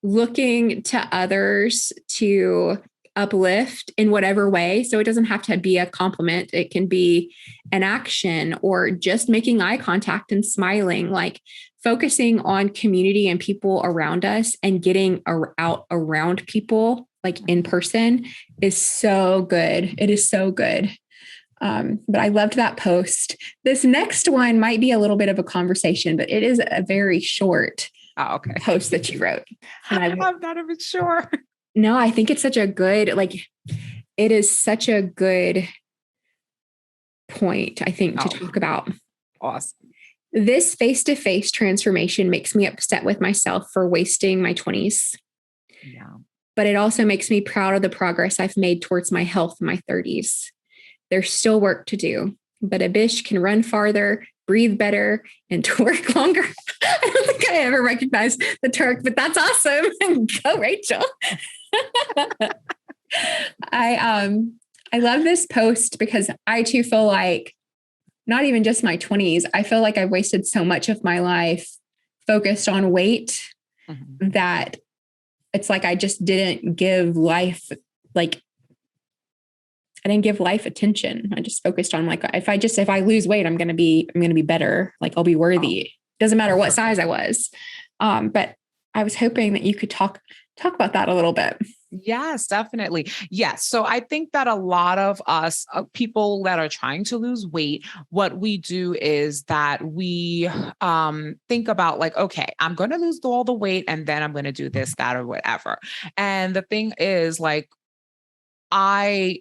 A: looking to others to uplift in whatever way. So it doesn't have to be a compliment. It can be an action or just making eye contact and smiling, like focusing on community and people around us and getting out around people like in person is so good. It is so good. But I loved that post. This next one might be a little bit of a conversation, but it is a very short post that you wrote. And
B: I'm not even sure.
A: No, I think it's such a good, it is such a good point, I think, to talk about.
B: Awesome.
A: This face-to-face transformation makes me upset with myself for wasting my 20s.
B: Yeah.
A: But it also makes me proud of the progress I've made towards my health in my 30s. There's still work to do, but a bish can run farther, breathe better, and twerk longer. I don't think I ever recognized the twerk, but that's awesome. Go, Rachel. I love this post because I too feel like not even just my 20s. I feel like I've wasted so much of my life focused on weight that it's like I just didn't give life attention. I just focused on like, if I lose weight, I'm going to be better. Like, I'll be worthy. Doesn't matter what size I was. But I was hoping that you could talk about that a little bit.
B: Yes, definitely. Yes. So I think that a lot of us people that are trying to lose weight, what we do is that we think about like, okay, I'm going to lose all the weight and then I'm going to do this, that, or whatever. And the thing is, like, I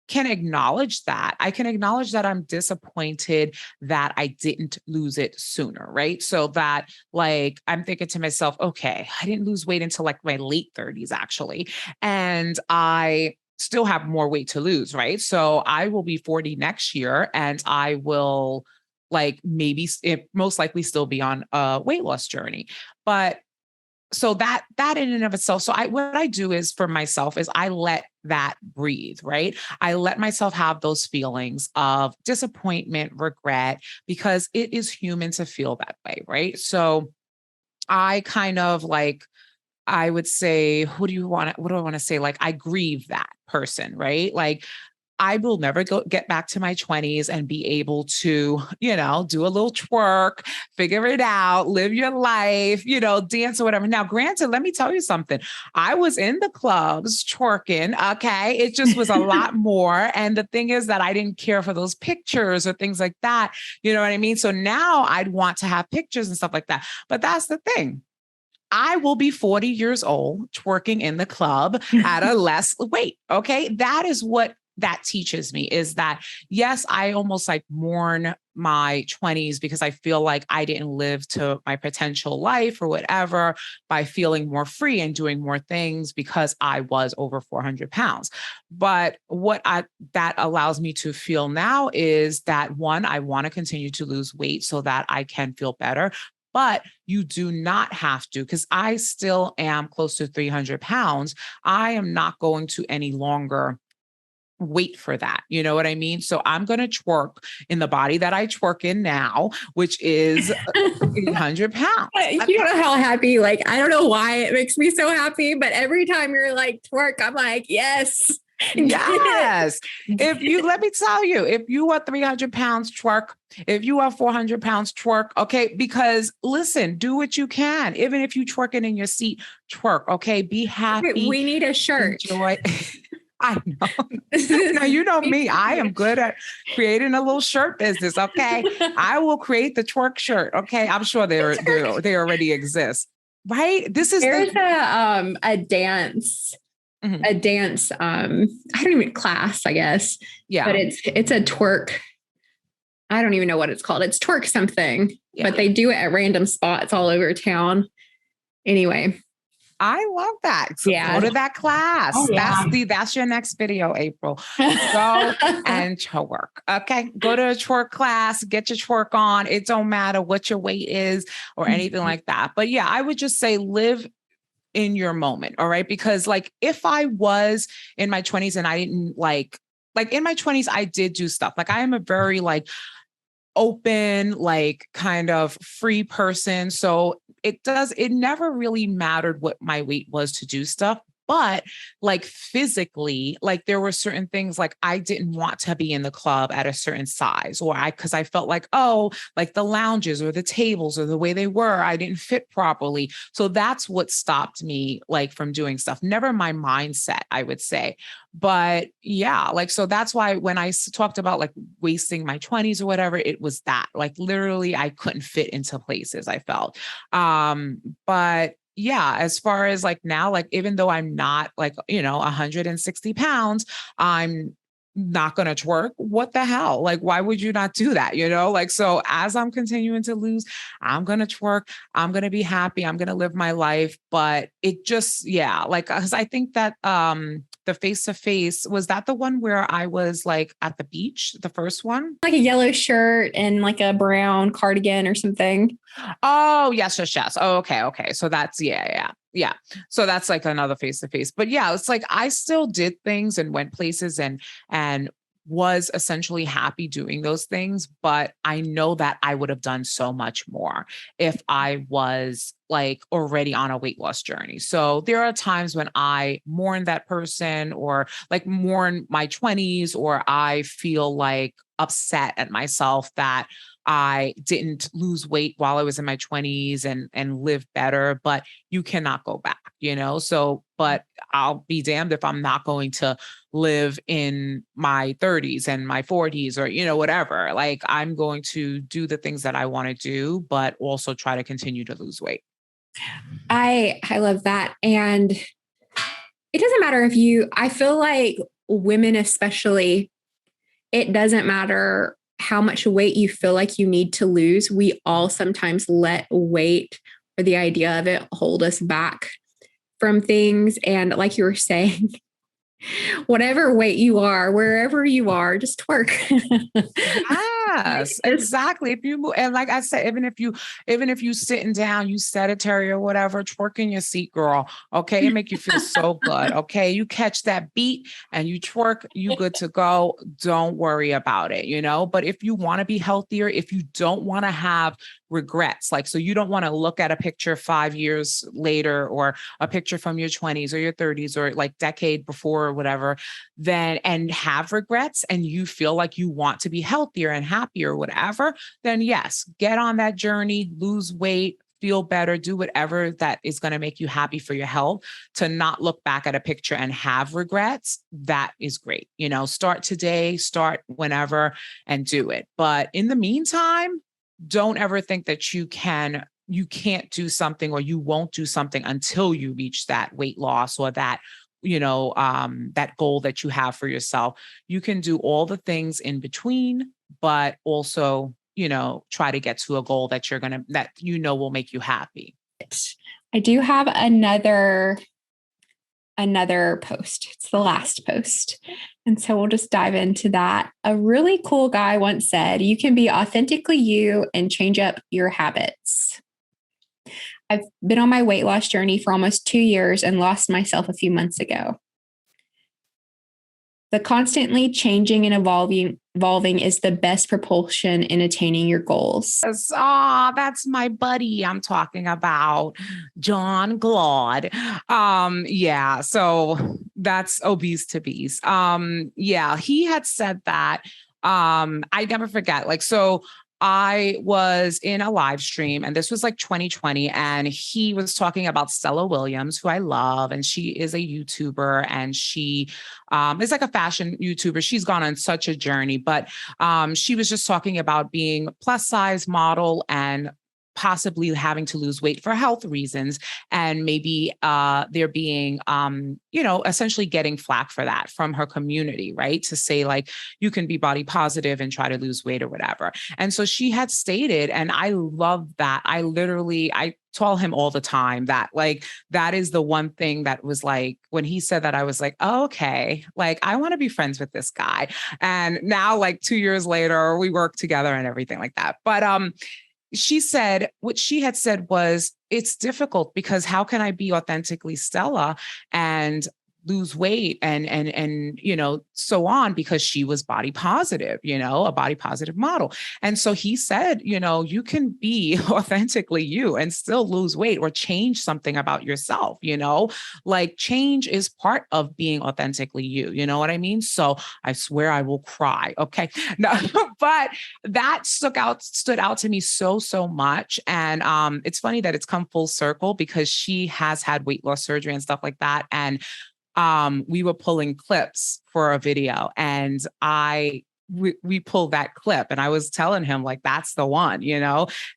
B: can acknowledge that. I can acknowledge that I'm disappointed that I didn't lose it sooner, right? So that, like, I'm thinking to myself, okay, I didn't lose weight until like my late 30s, actually. And I still have more weight to lose, right? So I will be 40 next year and I will most likely still be on a weight loss journey. But so that in and of itself. So what I do is for myself is I let that breathe, right? I let myself have those feelings of disappointment, regret, because it is human to feel that way, right? So I kind of like, I would say, what do I want to say? Like, I grieve that person, right? Like, I will never get back to my 20s and be able to, do a little twerk, figure it out, live your life, dance or whatever. Now, granted, let me tell you something. I was in the clubs twerking. Okay. It just was a lot more. And the thing is that I didn't care for those pictures or things like that. You know what I mean? So now I'd want to have pictures and stuff like that. But that's the thing. I will be 40 years old twerking in the club at a less weight. Okay. That is what that teaches me, is that, yes, I almost like mourn my 20s because I feel like I didn't live to my potential life or whatever by feeling more free and doing more things because I was over 400 pounds. But that allows me to feel now is that, one, I want to continue to lose weight so that I can feel better. But you do not have to, because I still am close to 300 pounds. I am not going to any longer wait for that. You know what I mean? So I'm going to twerk in the body that I twerk in now, which is 300 pounds.
A: You don't know how happy, like, I don't know why it makes me so happy, but every time you're like twerk, I'm like, yes.
B: Yes. Let me tell you, if you are 300 pounds, twerk. If you are 400 pounds, twerk. Okay. Because listen, do what you can. Even if you twerking in your seat, twerk. Okay. Be happy.
A: We need a shirt.
B: Enjoy. I know. Now, you know me. I am good at creating a little shirt business. Okay. I will create the twerk shirt. Okay. I'm sure they already exist. Right.
A: There's a dance. Mm-hmm. A dance, I don't even class, I guess. Yeah. But it's a twerk. I don't even know what it's called. It's twerk something, but they do it at random spots all over town. Anyway.
B: I love that. So go to that class. Oh, yeah. That's your next video, April. Go and twerk. Okay. Go to a twerk class, get your twerk on. It don't matter what your weight is or anything like that. But yeah, I would just say live in your moment. All right. Because like, if I was in my 20s and I didn't like in my 20s, I did do stuff. Like, I am a very like open, like kind of free person. So it never really mattered what my weight was to do stuff. But like physically, like there were certain things like I didn't want to be in the club at a certain size, because I felt like, oh, like the lounges or the tables or the way they were, I didn't fit properly. So that's what stopped me like from doing stuff. Never my mindset, I would say. But yeah, like, so that's why when I talked about like wasting my 20s or whatever, it was that like literally I couldn't fit into places, I felt. But yeah, as far as like now, like even though I'm not like, 160 pounds, I'm not going to twerk. What the hell? Like, why would you not do that? Like, so as I'm continuing to lose, I'm going to twerk. I'm going to be happy. I'm going to live my life. But it just, yeah, like, cause I think that, the face-to-face, was that the one where I was like at the beach, the first one?
A: Like a yellow shirt and like a brown cardigan or something.
B: Oh, yes. Oh, okay. So that's, yeah. So that's like another face-to-face. But yeah, it's like I still did things and went places and was essentially happy doing those things. But I know that I would have done so much more if I was like already on a weight loss journey. So there are times when I mourn that person or like mourn my 20s, or I feel like upset at myself that I didn't lose weight while I was in my 20s and live better, but you cannot go back, So, but I'll be damned if I'm not going to live in my 30s and my 40s or, whatever. Like, I'm going to do the things that I want to do, but also try to continue to lose weight.
A: I love that. And it doesn't matter I feel like women, especially, it doesn't matter how much weight you feel like you need to lose. We all sometimes let weight or the idea of it hold us back from things. And like you were saying, whatever weight you are, wherever you are, just twerk.
B: Yes, exactly. If you move, and like I said, even if you sitting down, you sedentary or whatever, twerk in your seat, girl. Okay, it make you feel so good. Okay, you catch that beat and you twerk, you good to go. Don't worry about it, you know. But if you want to be healthier, if you don't want to have regrets, like so, you don't want to look at a picture 5 years later or a picture from your 20s or your 30s or like decade before or whatever, then and have regrets and you feel like you want to be healthier and happier or whatever, then yes, get on that journey, lose weight, feel better, do whatever that is going to make you happy for your health. To not look back at a picture and have regrets, that is great. You know, start today, start whenever and do it. But in the meantime, don't ever think that you can't do something or you won't do something until you reach that weight loss or that that goal that you have for yourself. You can do all the things in between, but also, try to get to a goal that will make you happy.
A: I do have another post. It's the last post. And so we'll just dive into that. A really cool guy once said, you can be authentically you and change up your habits. I've been on my weight loss journey for almost 2 years and lost myself a few months ago. The constantly changing and evolving is the best propulsion in attaining your goals.
B: That's my buddy I'm talking about, John Glaude. Yeah, so that's obese to beast. Yeah, he had said that. I never forget. Like, so I was in a live stream and this was like 2020 and he was talking about Stella Williams, who I love. And she is a YouTuber and she is like a fashion YouTuber. She's gone on such a journey, but she was just talking about being plus size model and possibly having to lose weight for health reasons. And maybe there being, essentially getting flack for that from her community, right? To say like, you can be body positive and try to lose weight or whatever. And so she had stated, and I love that. I tell him all the time that like, that is the one thing that was like, when he said that, I was like, oh, okay, like I want to be friends with this guy. And now like 2 years later, we work together and everything like that. But, she said what she had said was, it's difficult because how can I be authentically Stella and lose weight and so on, because she was body positive, a body positive model. And so he said, you can be authentically you and still lose weight or change something about yourself, like change is part of being authentically you. You know what I mean? So I swear I will cry. Okay. No, but that stood out to me so much. And it's funny that it's come full circle because she has had weight loss surgery and stuff like that. And we were pulling clips for a video and we pulled that clip and I was telling him like, that's the one,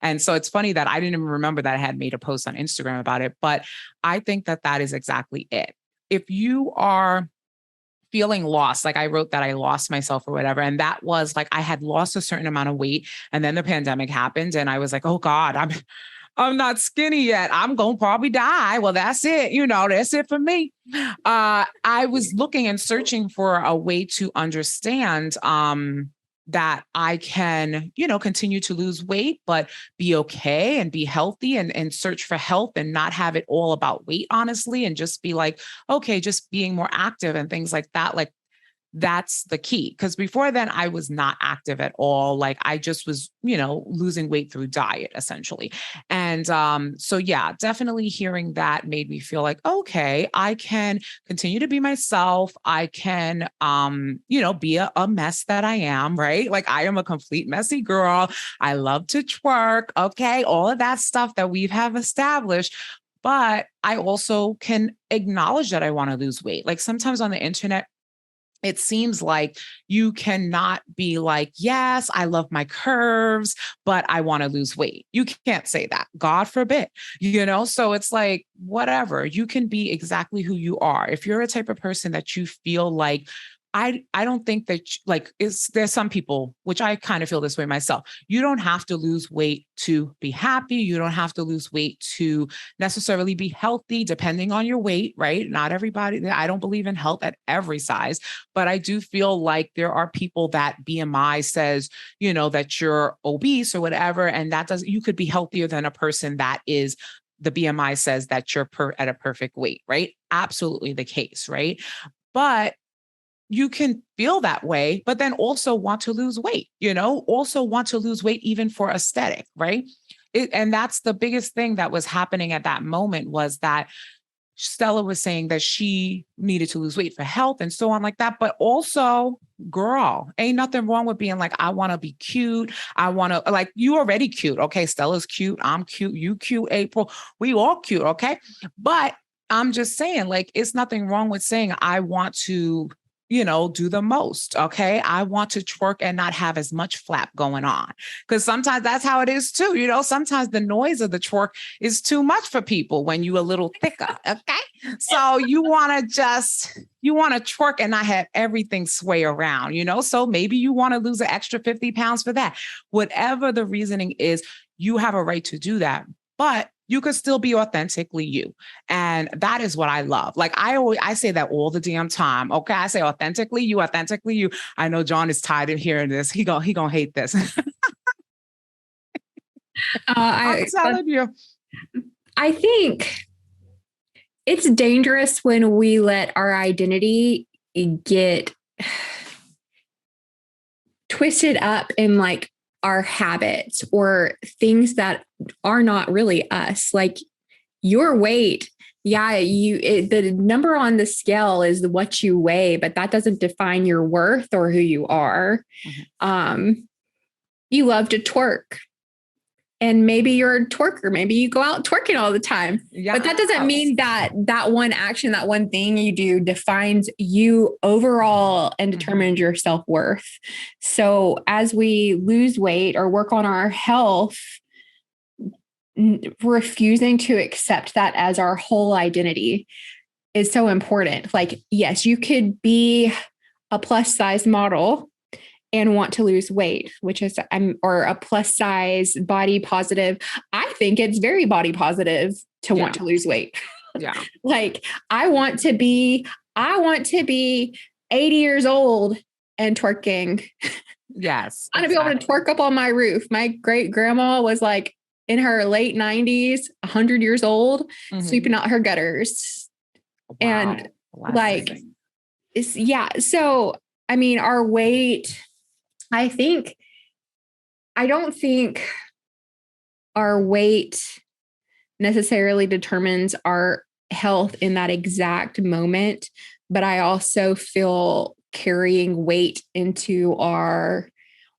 B: And so it's funny that I didn't even remember that I had made a post on Instagram about it, but I think that that is exactly it. If you are feeling lost, like I wrote that I lost myself or whatever. And that was like, I had lost a certain amount of weight and then the pandemic happened and I was like, oh God, I'm not skinny yet. I'm going to probably die. Well, that's it. That's it for me. I was looking and searching for a way to understand that I can, continue to lose weight, but be okay and be healthy and search for help and not have it all about weight, honestly, and just be like, okay, just being more active and things like that. Like, that's the key. Because before then, I was not active at all. Like I just was, losing weight through diet essentially. And so, yeah, definitely hearing that made me feel like, okay, I can continue to be myself. I can, be a mess that I am, right? Like I am a complete messy girl. I love to twerk. Okay. All of that stuff that we have established. But I also can acknowledge that I want to lose weight. Like sometimes on the internet, it seems like you cannot be like, yes, I love my curves, but I want to lose weight. You can't say that. God forbid, So it's like, whatever, you can be exactly who you are. If you're a type of person that you feel like I don't think that like there's some people, which I kind of feel this way myself. You don't have to lose weight to be happy. You don't have to lose weight to necessarily be healthy, depending on your weight, right? Not everybody, I don't believe in health at every size, but I do feel like there are people that BMI says, that you're obese or whatever. And that doesn't, you could be healthier than a person that is, the BMI says that you're at a perfect weight, right? Absolutely the case, right? But you can feel that way, but then also want to lose weight, also want to lose weight even for aesthetic, right? And that's the biggest thing that was happening at that moment, was that Stella was saying that she needed to lose weight for health and so on like that. But also, girl, ain't nothing wrong with being like, I want to be cute. I want to, like, you already cute. Okay. Stella's cute. I'm cute. You cute, April. We all cute. Okay. But I'm just saying, like, it's nothing wrong with saying, I want to, do the most. Okay. I want to twerk and not have as much flap going on. Because sometimes that's how it is too. Sometimes the noise of the twerk is too much for people when you a little thicker. Okay. So you want to twerk and not have everything sway around, so maybe you want to lose an extra 50 pounds for that. Whatever the reasoning is, you have a right to do that. But you could still be authentically you. And that is what I love. Like I say that all the damn time. Okay. I say authentically you, authentically you. I know John is tired of hearing this. He gonna hate this. I'm telling you.
A: I think it's dangerous when we let our identity get twisted up in like our habits or things that are not really us. Like your weight, the number on the scale is what you weigh, but that doesn't define your worth or who you are. Mm-hmm. You love to twerk. And maybe you're a twerker. Maybe you go out twerking all the time. Yeah. But that doesn't mean that one action, that one thing you do defines you overall and determines your self-worth. So as we lose weight or work on our health, refusing to accept that as our whole identity is so important. Like, yes, you could be a plus size model and want to lose weight, which is, or a plus size body positive. I think it's very body positive to want to lose weight. Yeah. Like I want to be 80 years old and twerking.
B: Yes.
A: I want to be able to twerk up on my roof. My great grandma was like in her late 90s, 100 years old, sweeping out her gutters. Wow. And like, so, I mean, our weight, I don't think our weight necessarily determines our health in that exact moment, but I also feel carrying weight into our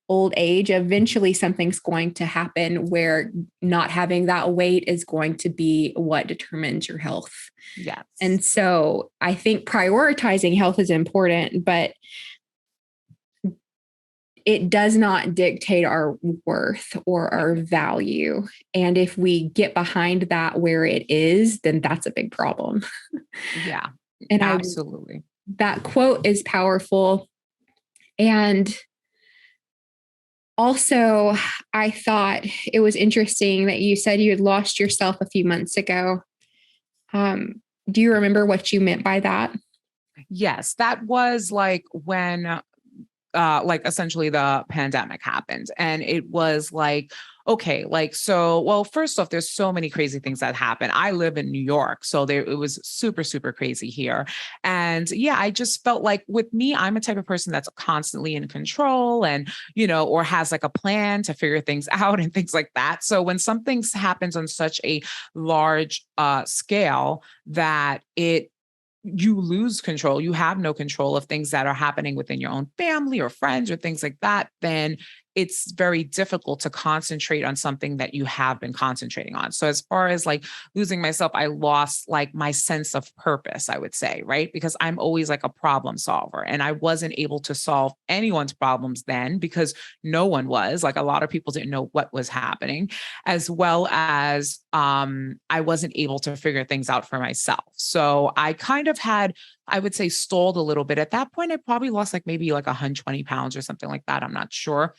A: old age, eventually something's going to happen where not having that weight is going to be what determines your health. Yes. And so I think prioritizing health is important, but it does not dictate our worth or our value. And if we get behind that where it is, then that's a big problem.
B: Yeah, and absolutely.
A: That quote is powerful. And also, I thought it was interesting that you said you had lost yourself a few months ago. Do you remember what you meant by that?
B: Yes, that was like when like essentially the pandemic happened. And it was like, okay, like, so, well, first off, there's so many crazy things that happen. I live in New York, so it was super, super crazy here. And yeah, I just felt like with me, I'm a type of person that's constantly in control and, or has like a plan to figure things out and things like that. So when something happens on such a large scale that you lose control, you have no control of things that are happening within your own family or friends or things like that, then it's very difficult to concentrate on something that you have been concentrating on. So as far as like losing myself, I lost like my sense of purpose, I would say, right? Because I'm always like a problem solver and I wasn't able to solve anyone's problems then because no one was. Like a lot of people didn't know what was happening, as well as I wasn't able to figure things out for myself. So I kind of had I would say stalled a little bit. At that point, I probably lost like maybe like 120 pounds or something like that. I'm not sure.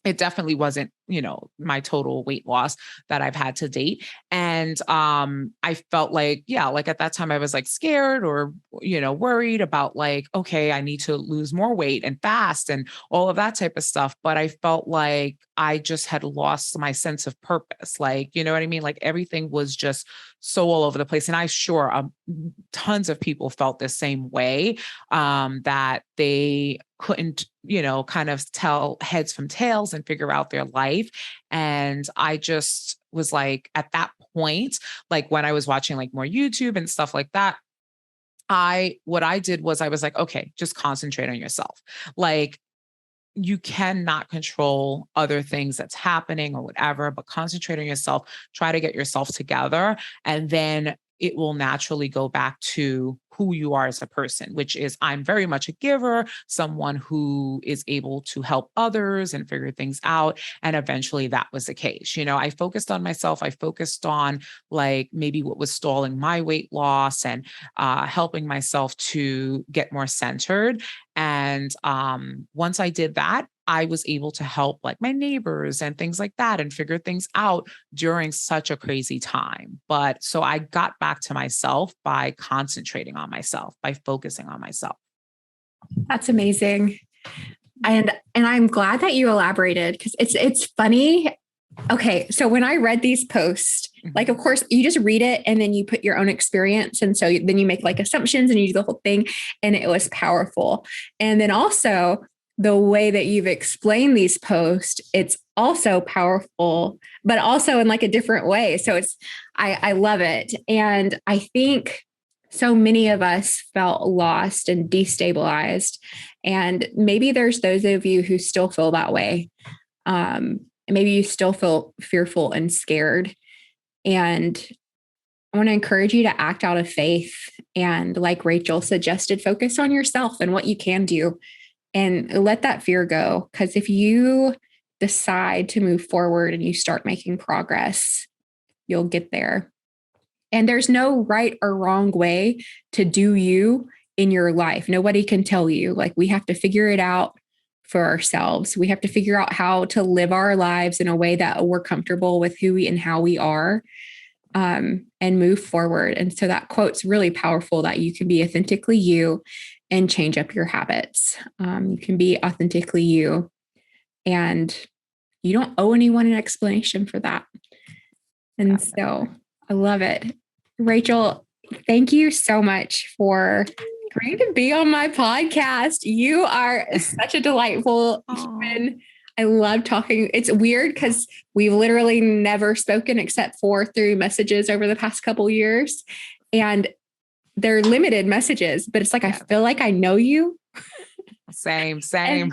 B: It definitely wasn't, my total weight loss that I've had to date. And I felt like, yeah, like at that time I was like scared or, worried about like, okay, I need to lose more weight and fast and all of that type of stuff. But I felt like I just had lost my sense of purpose. Like, you know what I mean? Like everything was just so all over the place. And I sure tons of people felt the same way, that they couldn't, kind of tell heads from tails and figure out their life. And I just was like, at that point, like when I was watching like more YouTube and stuff like that, what I did was I was like, okay, just concentrate on yourself. Like, you cannot control other things that's happening or whatever, but concentrate on yourself, try to get yourself together, and then it will naturally go back to who you are as a person, which is I'm very much a giver, someone who is able to help others and figure things out. And eventually that was the case. I focused on myself. I focused on like maybe what was stalling my weight loss and helping myself to get more centered. And once I did that, I was able to help like my neighbors and things like that and figure things out during such a crazy time. But so I got back to myself by concentrating on myself, by focusing on myself.
A: That's amazing. And I'm glad that you elaborated because it's funny. Okay. So when I read these posts, like, of course, you just read it and then you put your own experience. And so then you make like assumptions and you do the whole thing. And it was powerful. And then also the way that you've explained these posts, it's also powerful, but also in like a different way. So I love it. And I think so many of us felt lost and destabilized. And maybe there's those of you who still feel that way. Maybe you still feel fearful and scared. And I want to encourage you to act out of faith. And like Rachel suggested, focus on yourself and what you can do and let that fear go. Because if you decide to move forward and you start making progress, you'll get there. And there's no right or wrong way to do you in your life. Nobody can tell you. Like, we have to figure it out for ourselves. We have to figure out how to live our lives in a way that we're comfortable with who we and how we are, and move forward. And so that quote's really powerful, that you can be authentically you and change up your habits. You can be authentically you, and you don't owe anyone an explanation for that. And so I love it. Rachel, thank you so much for agreeing to be on my podcast. You are such a delightful human. I love talking. It's weird because we've literally never spoken except for through messages over the past couple of years. And they're limited messages, but it's like, I feel like I know you.
B: Same.
A: And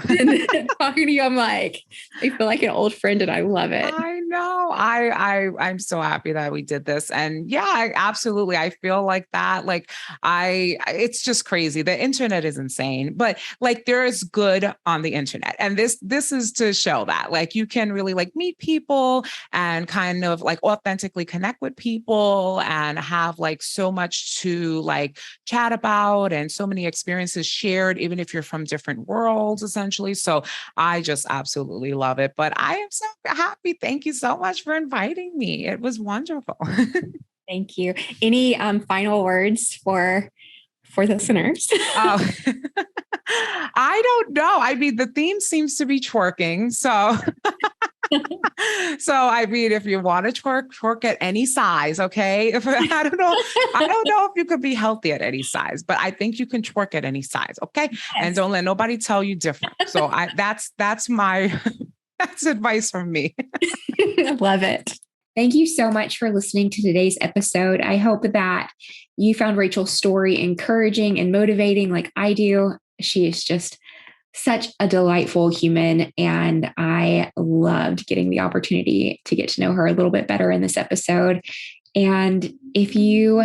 A: talking to you, I'm like, I feel like an old friend and I love it.
B: I know. I'm so happy that we did this. And yeah, absolutely. I feel like that. Like it's just crazy. The internet is insane, but like there is good on the internet. And this is to show that like you can really like meet people and kind of like authentically connect with people and have like so much to like chat about and so many experiences shared, even if you're from different worlds, essentially. So I just absolutely love it. But I am so happy. Thank you so much for inviting me. It was wonderful.
A: Thank you. Any final words for the listeners?
B: Oh, I don't know. I mean, the theme seems to be twerking. So I mean, if you want to twerk at any size, okay. I don't know if you could be healthy at any size, but I think you can twerk at any size, okay. Yes. And don't let nobody tell you different. So that's my that's advice from me.
A: I love it. Thank you so much for listening to today's episode. I hope that you found Rachel's story encouraging and motivating, like I do. She is just such a delightful human, and I loved getting the opportunity to get to know her a little bit better in this episode. And if you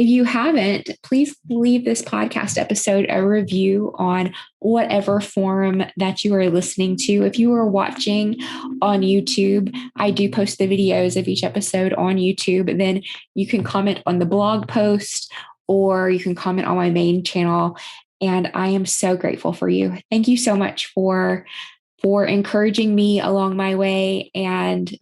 A: if you haven't, please leave this podcast episode a review on whatever forum that you are listening to. If you are watching on YouTube, I do post the videos of each episode on YouTube. Then you can comment on the blog post or you can comment on my main channel. And I am so grateful for you. Thank you so much for encouraging me along my way. And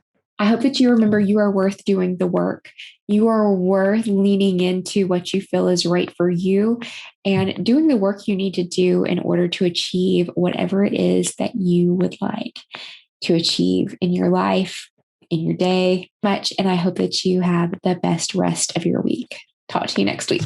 A: I hope that you remember you are worth doing the work. You are worth leaning into what you feel is right for you and doing the work you need to do in order to achieve whatever it is that you would like to achieve in your life, in your day. And I hope that you have the best rest of your week. Talk to you next week.